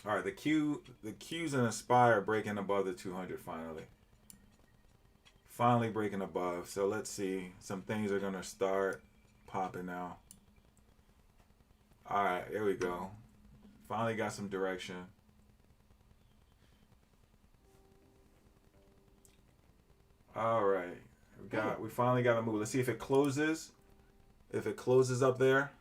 All right, the Qs and the SPY are breaking above the 200 finally. Finally breaking above. So let's see. Some things are going to start popping now. All right, there we go. Finally got some direction. All right. We finally got to move. Let's see if it closes. If it closes up there.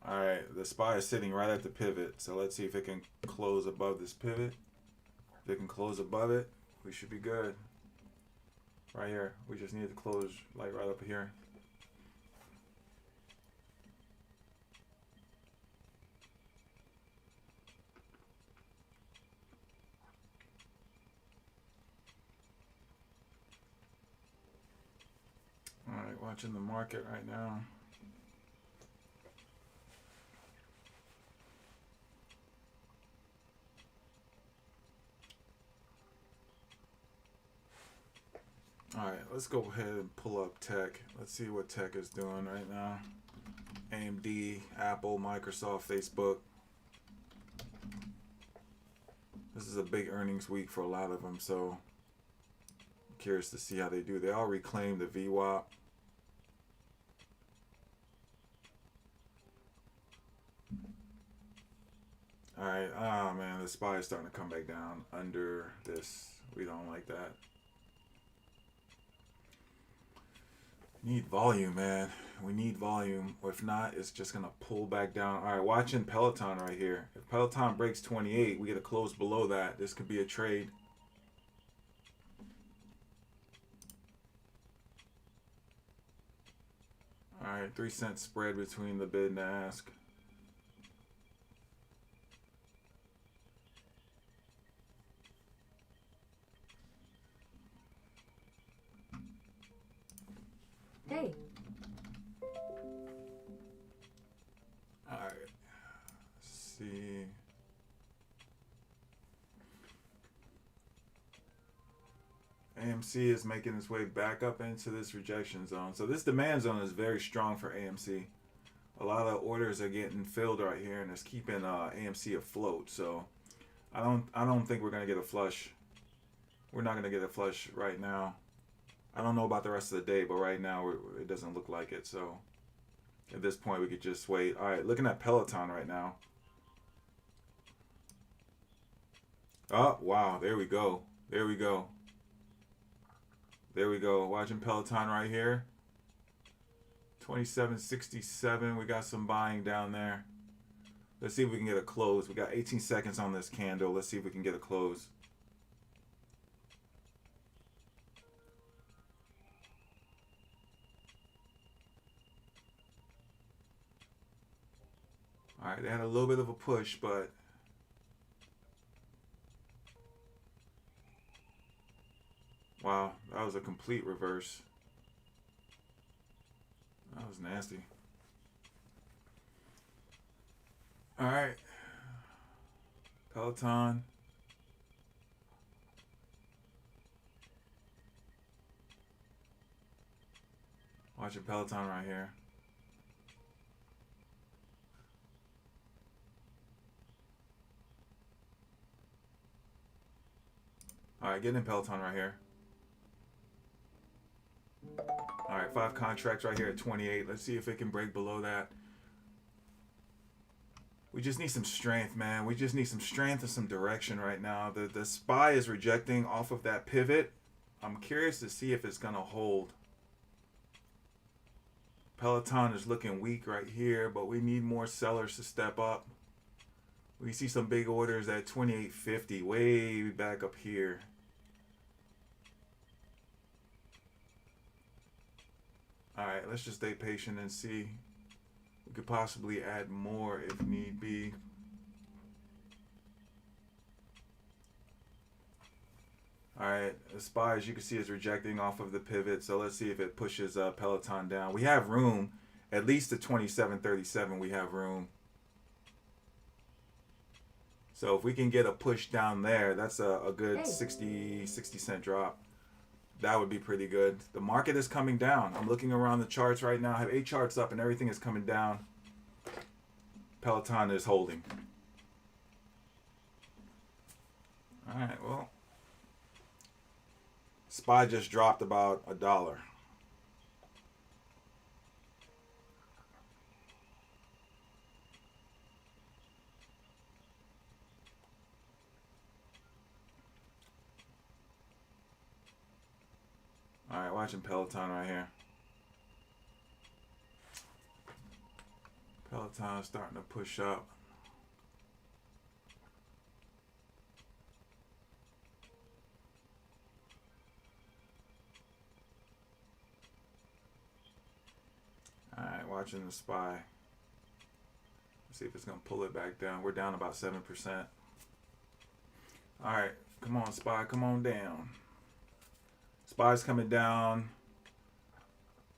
All right, the SPY is sitting right at the pivot. So let's see if it can close above this pivot. If it can close above it, we should be good. Right here. We just need to close like right up here. All right, watching the market right now. All right, let's go ahead and pull up tech. Let's see what tech is doing right now. AMD, Apple, Microsoft, Facebook. This is a big earnings week for a lot of them, so I'm curious to see how they do. They all reclaimed the VWAP. All right, man, the SPY is starting to come back down under this We don't like that. Need volume, man. We need volume. If not, it's just going to pull back down. All right, watching Peloton right here. If Peloton breaks 28, we get a close below that. This could be a trade. All right, 3-cent spread between the bid and the ask. Hey. All right. Let's see. AMC is making its way back up into this rejection zone. So this demand zone is very strong for AMC. A lot of orders are getting filled right here, and it's keeping AMC afloat. So I don't think we're gonna get a flush. We're not gonna get a flush right now. I don't know about the rest of the day, but right now it doesn't look like it. So at this point, we could just wait. All right, looking at Peloton right now. Oh, wow. There we go. There we go. There we go. Watching Peloton right here. 27.67. We got some buying down there. Let's see if we can get a close. We got 18 seconds on this candle. Let's see if we can get a close. All right, they had a little bit of a push, but wow, that was a complete reverse. That was nasty. All right, Peloton. Watching Peloton right here. All right, getting in Peloton right here. All right, 5 contracts right here at 28. Let's see if it can break below that. We just need some strength, man. We just need some strength and some direction right now. The SPY is rejecting off of that pivot. I'm curious to see if it's going to hold. Peloton is looking weak right here, but we need more sellers to step up. We see some big orders at 28.50, way back up here. All right, let's just stay patient and see. We could possibly add more if need be. All right, the SPY, as you can see, is rejecting off of the pivot. So let's see if it pushes Peloton down. We have room, at least to 27.37. We have room. So if we can get a push down there, that's a good 60 cent drop. That would be pretty good. The market is coming down. I'm looking around the charts right now. I have 8 charts up and everything is coming down. Peloton is holding. All right, well. SPY just dropped about $1. All right, watching Peloton right here. Peloton starting to push up. All right, watching the SPY. Let's see if it's going to pull it back down. We're down about 7%. All right, come on, SPY, come on down. SPY's coming down.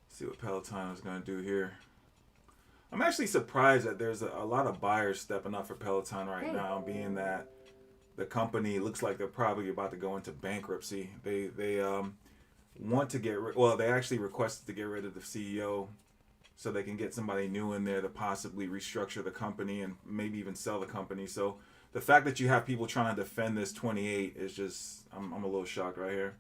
Let's see what Peloton is going to do here. I'm actually surprised that there's a lot of buyers stepping up for Peloton right now, being that the company looks like they're probably about to go into bankruptcy. They want to get they actually requested to get rid of the CEO so they can get somebody new in there to possibly restructure the company and maybe even sell the company. So the fact that you have people trying to defend this 28 is just, I'm a little shocked right here.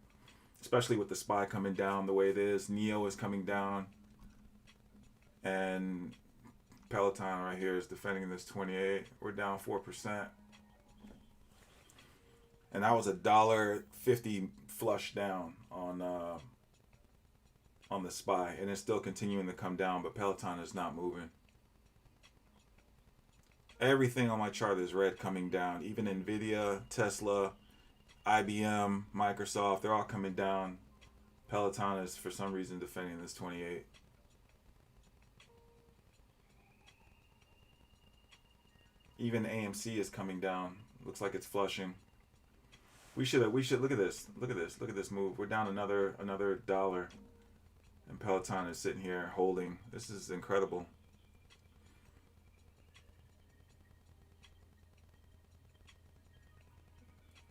Especially with the SPY coming down the way it is. NEO is coming down. And Peloton right here is defending this 28. We're down 4%. and that was $1.50 flush down on the SPY, and it's still continuing to come down, but Peloton is not moving. Everything on my chart is red coming down. Even Nvidia, Tesla, IBM, Microsoft, they're all coming down. Peloton is for some reason defending this 28. Even AMC is coming down. Looks like it's flushing. We should look at this. Look at this move. We're down another dollar. And Peloton is sitting here holding. This is incredible.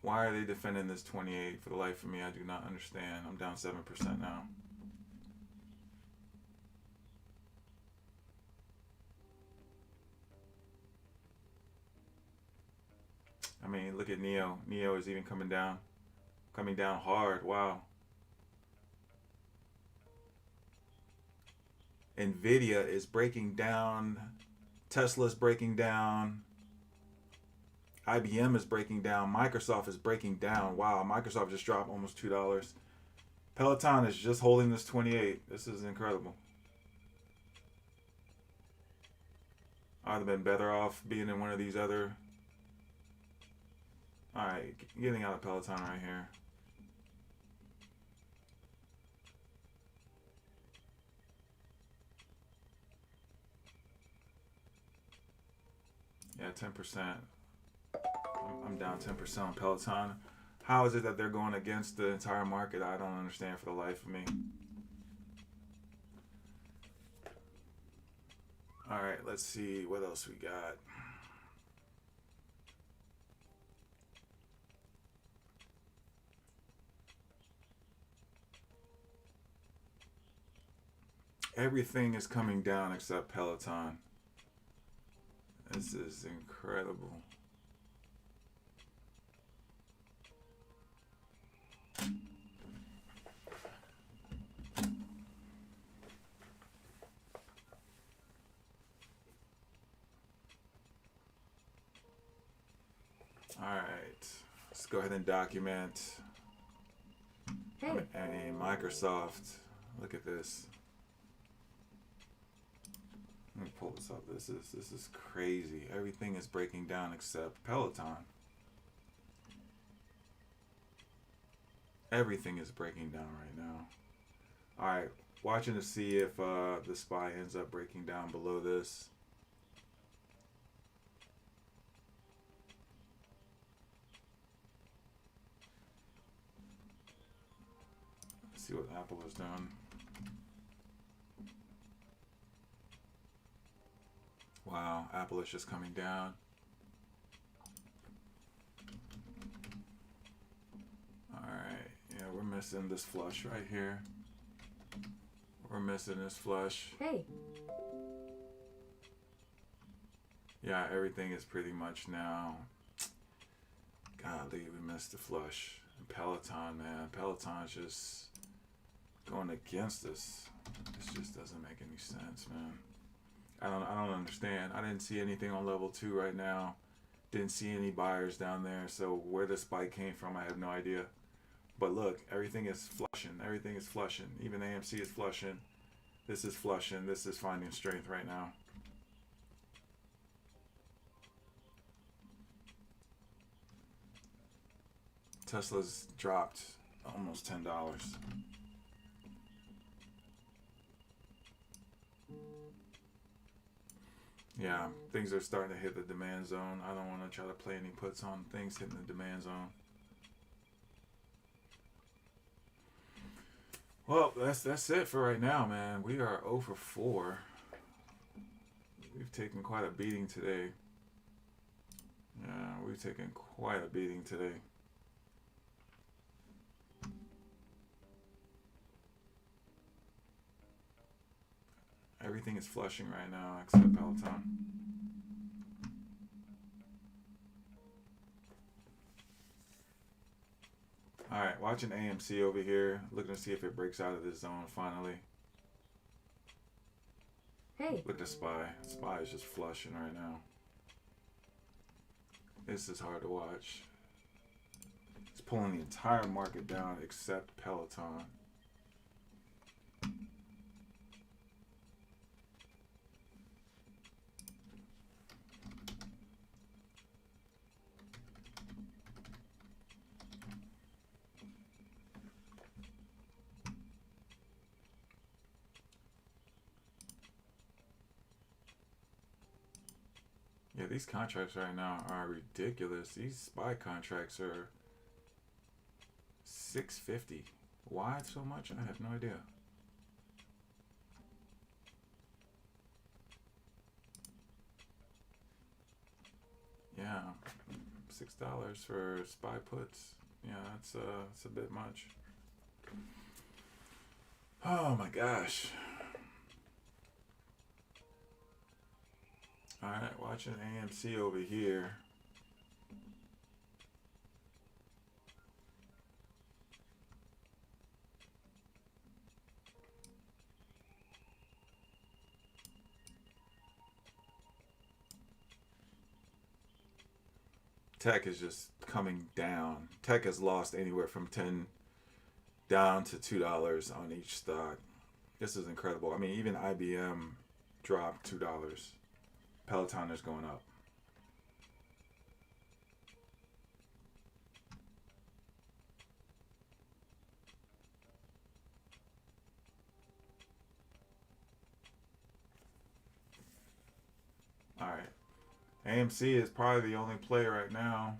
Why are they defending this 28? For the life of me, I do not understand. I'm down 7% now. I mean, look at Neo. Neo is even coming down hard. Wow. Nvidia is breaking down. Tesla's breaking down. IBM is breaking down. Microsoft is breaking down. Wow, Microsoft just dropped almost $2. Peloton is just holding this 28. This is incredible. I'd have been better off being in one of these other. Alright, getting out of Peloton right here. Yeah, 10%. I'm down 10% on Peloton. How is it that they're going against the entire market? I don't understand for the life of me. Alright, let's see what else we got. Everything is coming down except Peloton. This is incredible. Alright, let's go ahead and document. Hey. I mean, Microsoft. Look at this. Let me pull this up. This is crazy. Everything is breaking down except Peloton. Everything is breaking down right now. Alright, watching to see if the SPY ends up breaking down below this. Let's see what Apple has done. Wow, Apple is just coming down. Alright, yeah, we're missing this flush right here. We're missing this flush. Hey. Yeah, everything is pretty much now. Golly, we missed the flush. Peloton, man. Peloton's just going against us. This just doesn't make any sense, man. I don't understand. I didn't see anything on level 2 right now. Didn't see any buyers down there. So where the spike came from, I have no idea. But look, everything is flushing. Everything is flushing. Even AMC is flushing. This is flushing. This is finding strength right now. Tesla's dropped almost $10. Yeah, things are starting to hit the demand zone. I don't want to try to play any puts on things hitting the demand zone. Well, that's it for right now, man. We are 0 for 4. We've taken quite a beating today. Yeah, we've taken quite a beating today. Everything is flushing right now except Peloton. Alright, watching AMC over here. Looking to see if it breaks out of this zone finally. Hey. Look at the SPY. SPY is just flushing right now. This is hard to watch. pulling the entire market down except Peloton. Yeah, these contracts right now are ridiculous. These SPY contracts are 650. Why so much? I have no idea. Yeah, $6 for SPY puts. Yeah, that's a bit much. Oh my gosh. All right, watching AMC over here. Tech is just coming down. Tech has lost anywhere from 10 down to $2 on each stock. This is incredible. I mean, even IBM dropped $2. Peloton is going up. All right. AMC is probably the only play right now.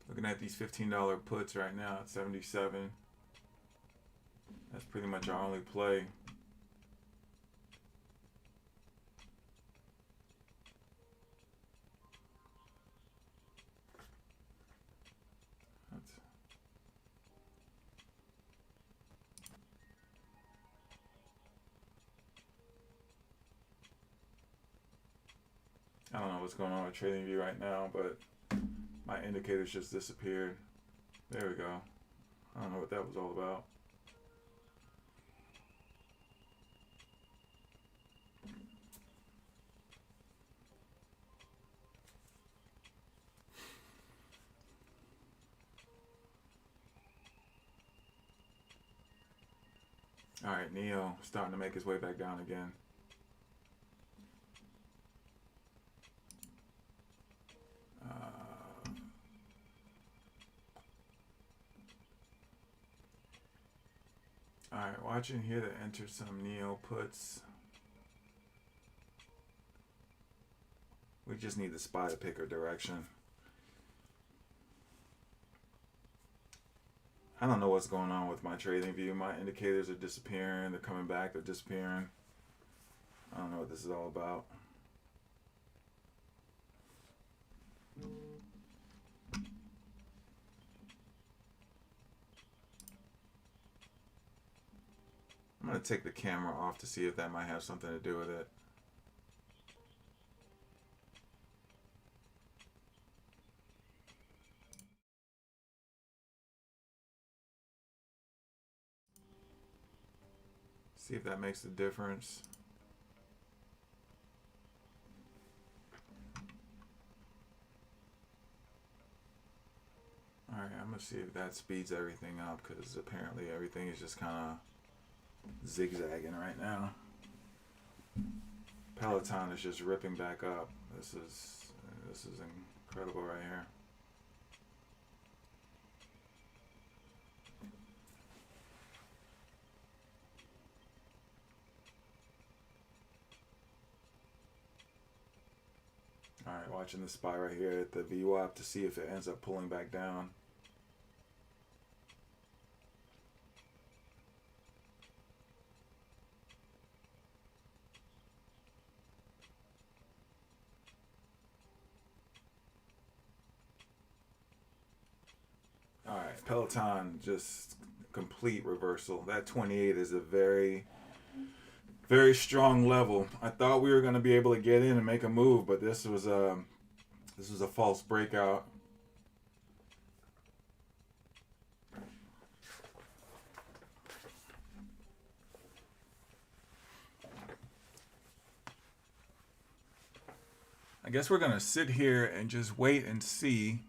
Looking at these $15 puts right now at 77. That's pretty much our only play. I don't know what's going on with TradingView right now, but my indicators just disappeared. There we go. I don't know what that was all about. All right, Neo starting to make his way back down again. All right, watching here to enter some Neo puts. We just need the SPY to pick a direction. I don't know what's going on with my TradingView. My indicators are disappearing. They're coming back. They're disappearing. I don't know what this is all about. I'm going to take the camera off to see if that might have something to do with it. See if that makes a difference. Alright, I'm going to see if that speeds everything up, because apparently everything is just kind of zigzagging right now. Peloton is just ripping back up. This is incredible right here. Alright, watching the SPY right here at the VWAP to see if it ends up pulling back down. Alright, Peloton just complete reversal. That 28 is a very strong level. I thought we were going to be able to get in and make a move, but this was a false breakout. I guess we're gonna sit here and just wait and see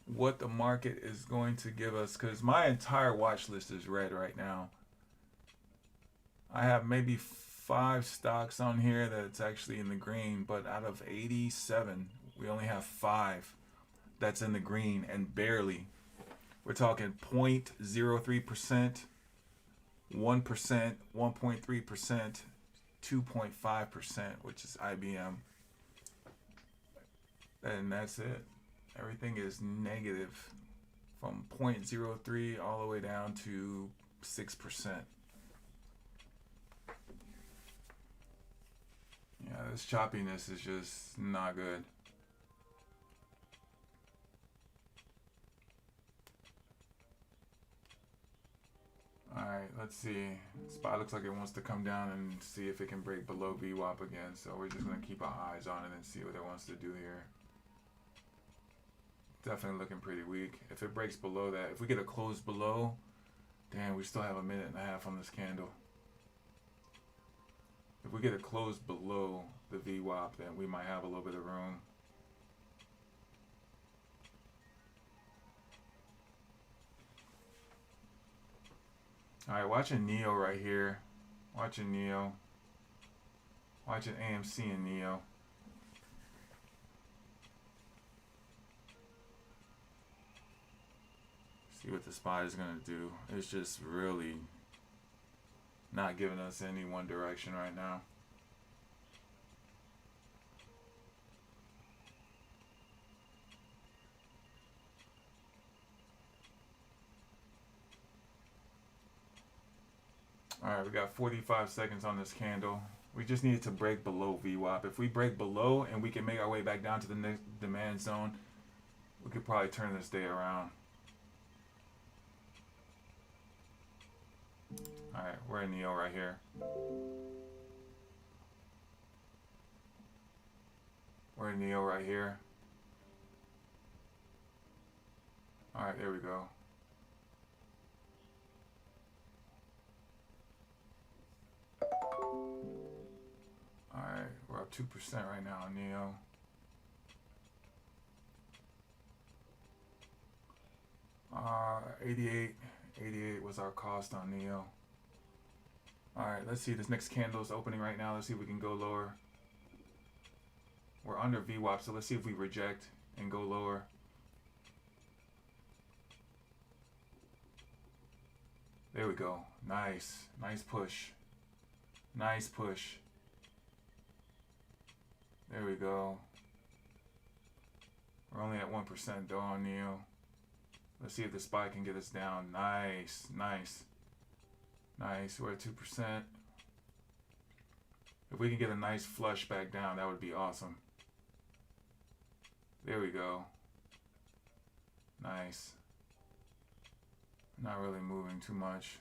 what the market is going to give us, because my entire watch list is red right now. I have maybe 5 stocks on here that's actually in the green, but out of 87, we only have 5 that's in the green, and barely. We're talking 0.03%, 1%, 1.3%, 2.5%, which is IBM. And that's it. Everything is negative from 0.03 all the way down to 6%. Yeah, this choppiness is just not good. Alright, let's see. SPY looks like it wants to come down and see if it can break below VWAP again. So we're just going to keep our eyes on it and see what it wants to do here. Definitely looking pretty weak. If it breaks below that, if we get a close below, damn, we still have a minute and a half on this candle. If we get a close below the VWAP, then we might have a little bit of room. Alright, watching Neo right here. Watching Neo. Watching AMC and Neo. See what the SPY is going to do. It's just really not giving us any one direction right now. Alright, we got 45 seconds on this candle. We just need to break below VWAP. If we break below and we can make our way back down to the next demand zone, we could probably turn this day around. Alright, we're in Neo right here. We're in Neo right here. Alright, there we go. Alright, we're up 2% right now on Neo. Uh, 88 was our cost on Neo. Alright, let's see. This next candle is opening right now. Let's see if we can go lower. We're under VWAP, so let's see if we reject and go lower. There we go. Nice. Nice push. Nice push. There we go. We're only at 1% though on Neo. Let's see if the SPY can get us down. Nice. Nice. Nice. We're at 2%. If we can get a nice flush back down, that would be awesome. There we go. Nice. Not really moving too much.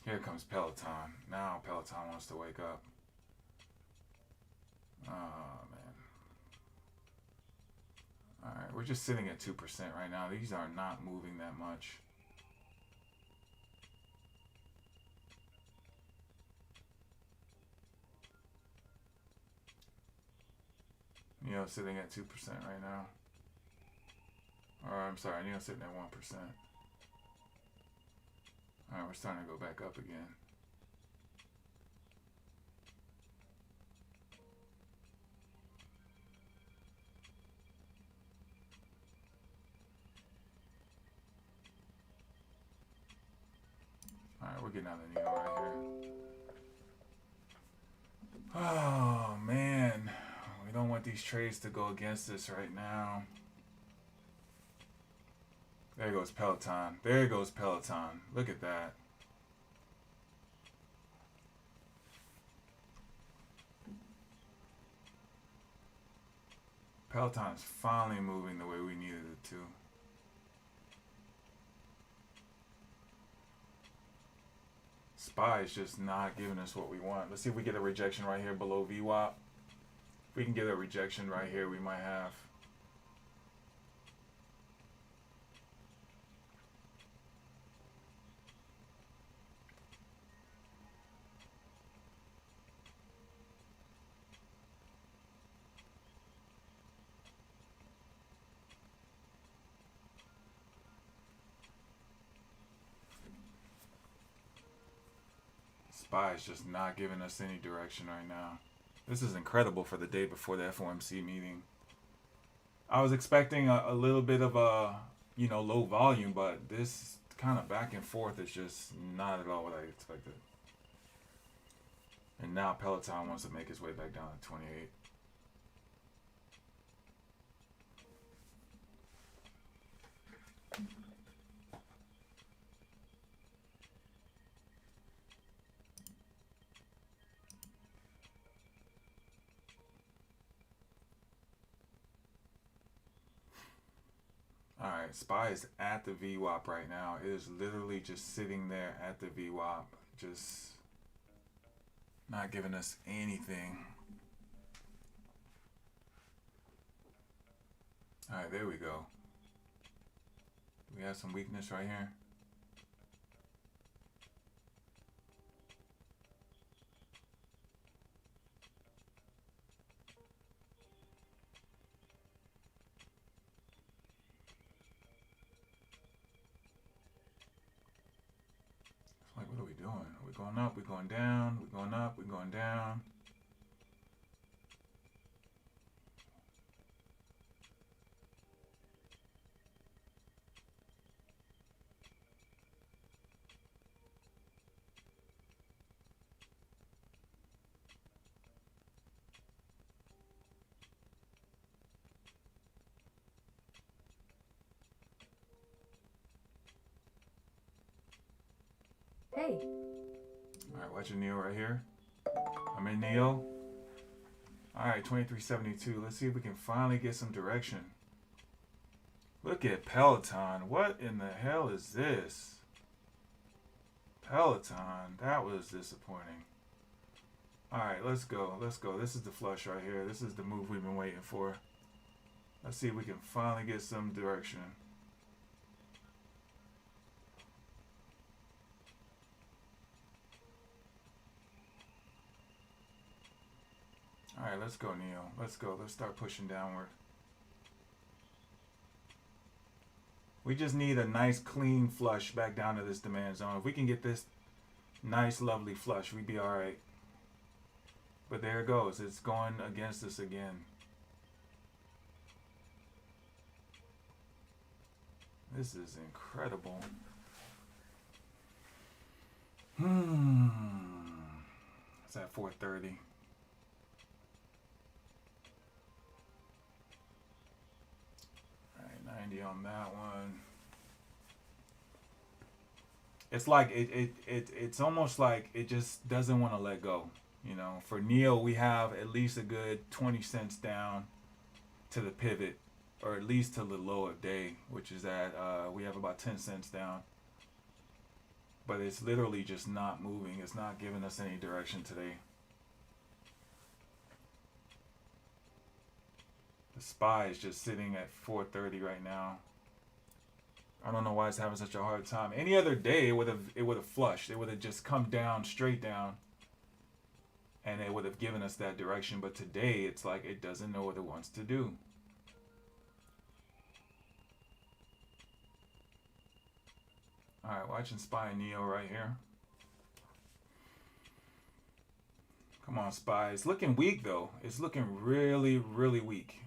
Here comes Peloton. Now Peloton wants to wake up. Oh, man. Alright, we're just sitting at 2% right now. These are not moving that much. Neo's sitting at 2% right now. Or, I'm sorry, Neo's sitting at 1%. Alright, we're starting to go back up again. Alright, we're getting out of the Neo right here. Oh, man. We don't want these trades to go against us right now. There goes Peloton. There goes Peloton. Look at that. Peloton's finally moving the way we needed it to. SPY is just not giving us what we want. Let's see if we get a rejection right here below VWAP. If we can get a rejection right here, we might have. SPY is just not giving us any direction right now. This is incredible for the day before the FOMC meeting. I was expecting a little bit of a, low volume, but this kind of back and forth is just not at all what I expected. And now Peloton wants to make its way back down to 28. Alright, SPY is at the VWAP right now. It is literally just sitting there at the VWAP. Just not giving us anything. Alright, there we go. We have some weakness right here. Like, what are we doing? Are we going up? We're going down? We're going up? We're going down? Hey. Alright, watch your Neo right here. I'm in Neo. Alright, 2372. Let's see if we can finally get some direction. Look at Peloton. What in the hell is this? Peloton. That was disappointing. Alright, let's go. Let's go. This is the flush right here. This is the move we've been waiting for. Let's see if we can finally get some direction. Alright, let's go, Neo. Let's go. Let's start pushing downward. We just need a nice, clean flush back down to this demand zone. If we can get this nice, lovely flush, we'd be alright. But there it goes. It's going against us again. This is incredible. It's at 4:30. Alright, 90 on that one. It's like it's almost like it just doesn't want to let go. For Neo, we have at least a good 20 cents down to the pivot, or at least to the low of day, which is at we have about 10 cents down. But it's literally just not moving. It's not giving us any direction today. The SPY is just sitting at 4:30 right now. I don't know why it's having such a hard time. Any other day, it would have flushed. It would have just come down, straight down, and it would have given us that direction. But today, it's like it doesn't know what it wants to do. Alright, watching SPY and Neo right here. Come on, SPY. It's looking weak, though. It's looking really, really weak.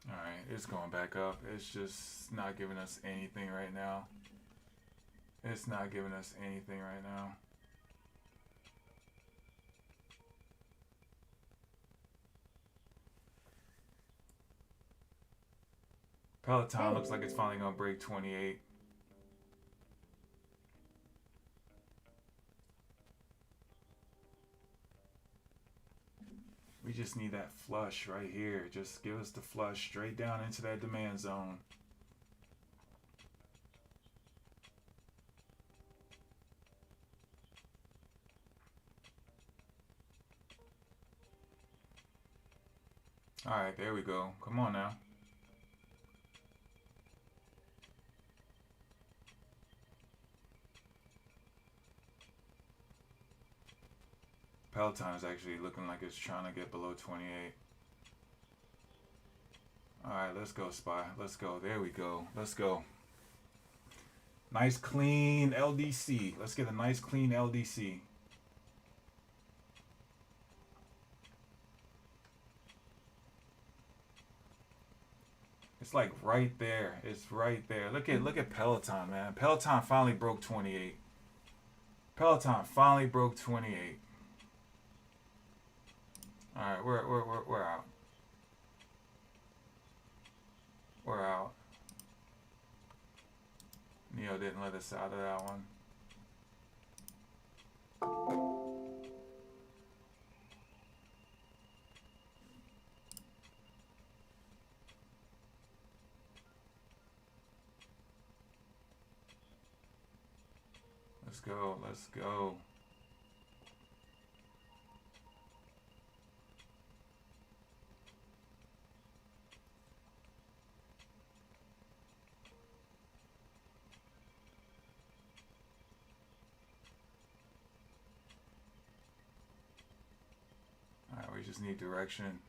Alright, it's going back up. It's just not giving us anything right now. It's not giving us anything right now. Peloton looks like it's finally going to break 28. We just need that flush right here. Just give us the flush straight down into that demand zone. Alright, there we go. Come on now. Peloton is actually looking like it's trying to get below 28. All right, let's go, SPY. Let's go. There we go. Let's go. Nice clean LDC. Let's get a nice clean LDC. It's like right there. It's right there. Look at Peloton, man. Peloton finally broke 28. Peloton finally broke 28. All right, we're out. We're out. Neo didn't let us out of that one. Let's go. Let's go. Alright, we just need direction.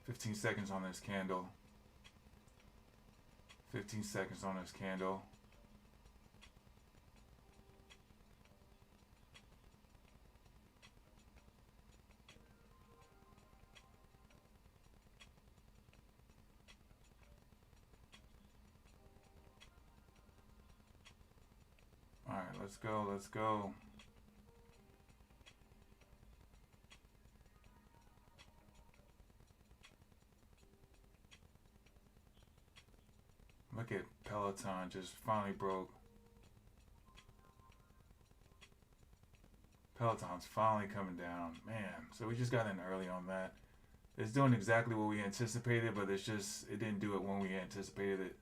15 seconds on this candle. 15 seconds on this candle. Alright, let's go, let's go. Look at Peloton just finally broke. Peloton's finally coming down. Man, so we just got in early on that. It's doing exactly what we anticipated, but it didn't do it when we anticipated it.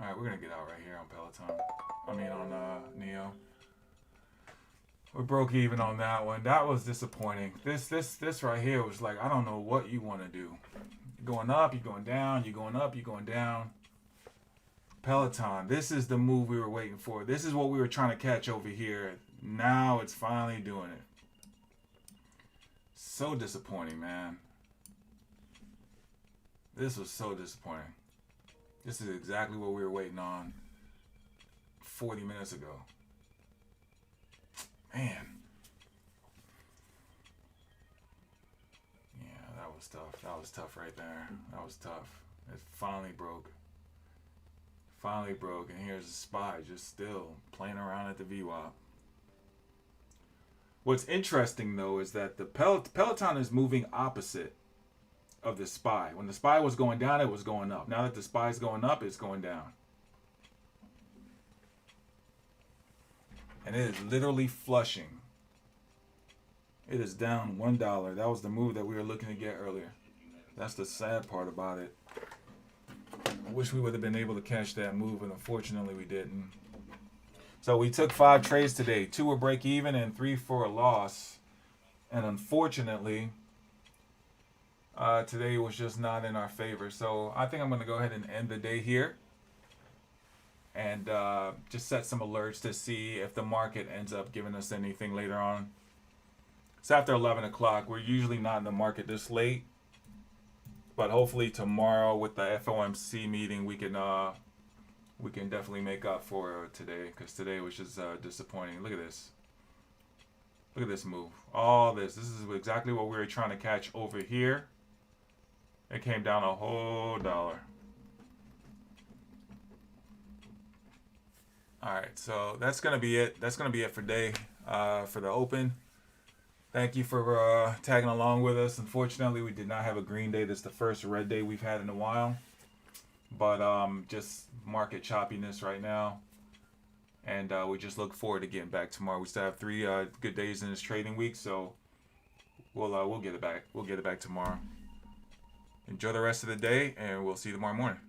Alright, we're gonna get out right here on Peloton. I mean on Neo. We broke even on that one. That was disappointing. This right here was like, I don't know what you want to do. You're going up, you're going down, you're going up, you're going down. Peloton, this is the move we were waiting for. This is what we were trying to catch over here. Now it's finally doing it. So disappointing, man. This was so disappointing. This is exactly what we were waiting on 40 minutes ago. Man. Yeah, that was tough. That was tough right there. That was tough. It finally broke. Finally broke. And here's the SPY just still playing around at the VWAP. What's interesting, though, is that the Peloton is moving opposite of the SPY. When the SPY was going down, it was going up. Now that the SPY is going up, it's going down. And it is literally flushing. It is down $1. That was the move that we were looking to get earlier. That's the sad part about it. I wish we would have been able to catch that move, and unfortunately we didn't. So we took 5 trades today. 2 were break even and 3 for a loss. And unfortunately, today was just not in our favor. So I think I'm going to go ahead and end the day here. And just set some alerts to see if the market ends up giving us anything later on. It's after 11 o'clock. We're usually not in the market this late. But hopefully tomorrow with the FOMC meeting, we can definitely make up for today. Because today was just disappointing. Look at this. Look at this move. All this. This is exactly what we were trying to catch over here. It came down a whole dollar. Alright, so that's going to be it. That's going to be it for today, for the open. Thank you for tagging along with us. Unfortunately, we did not have a green day. This is the first red day we've had in a while. But just market choppiness right now. And we just look forward to getting back tomorrow. We still have 3 good days in this trading week, so we'll get it back. We'll get it back tomorrow. Enjoy the rest of the day, and we'll see you tomorrow morning.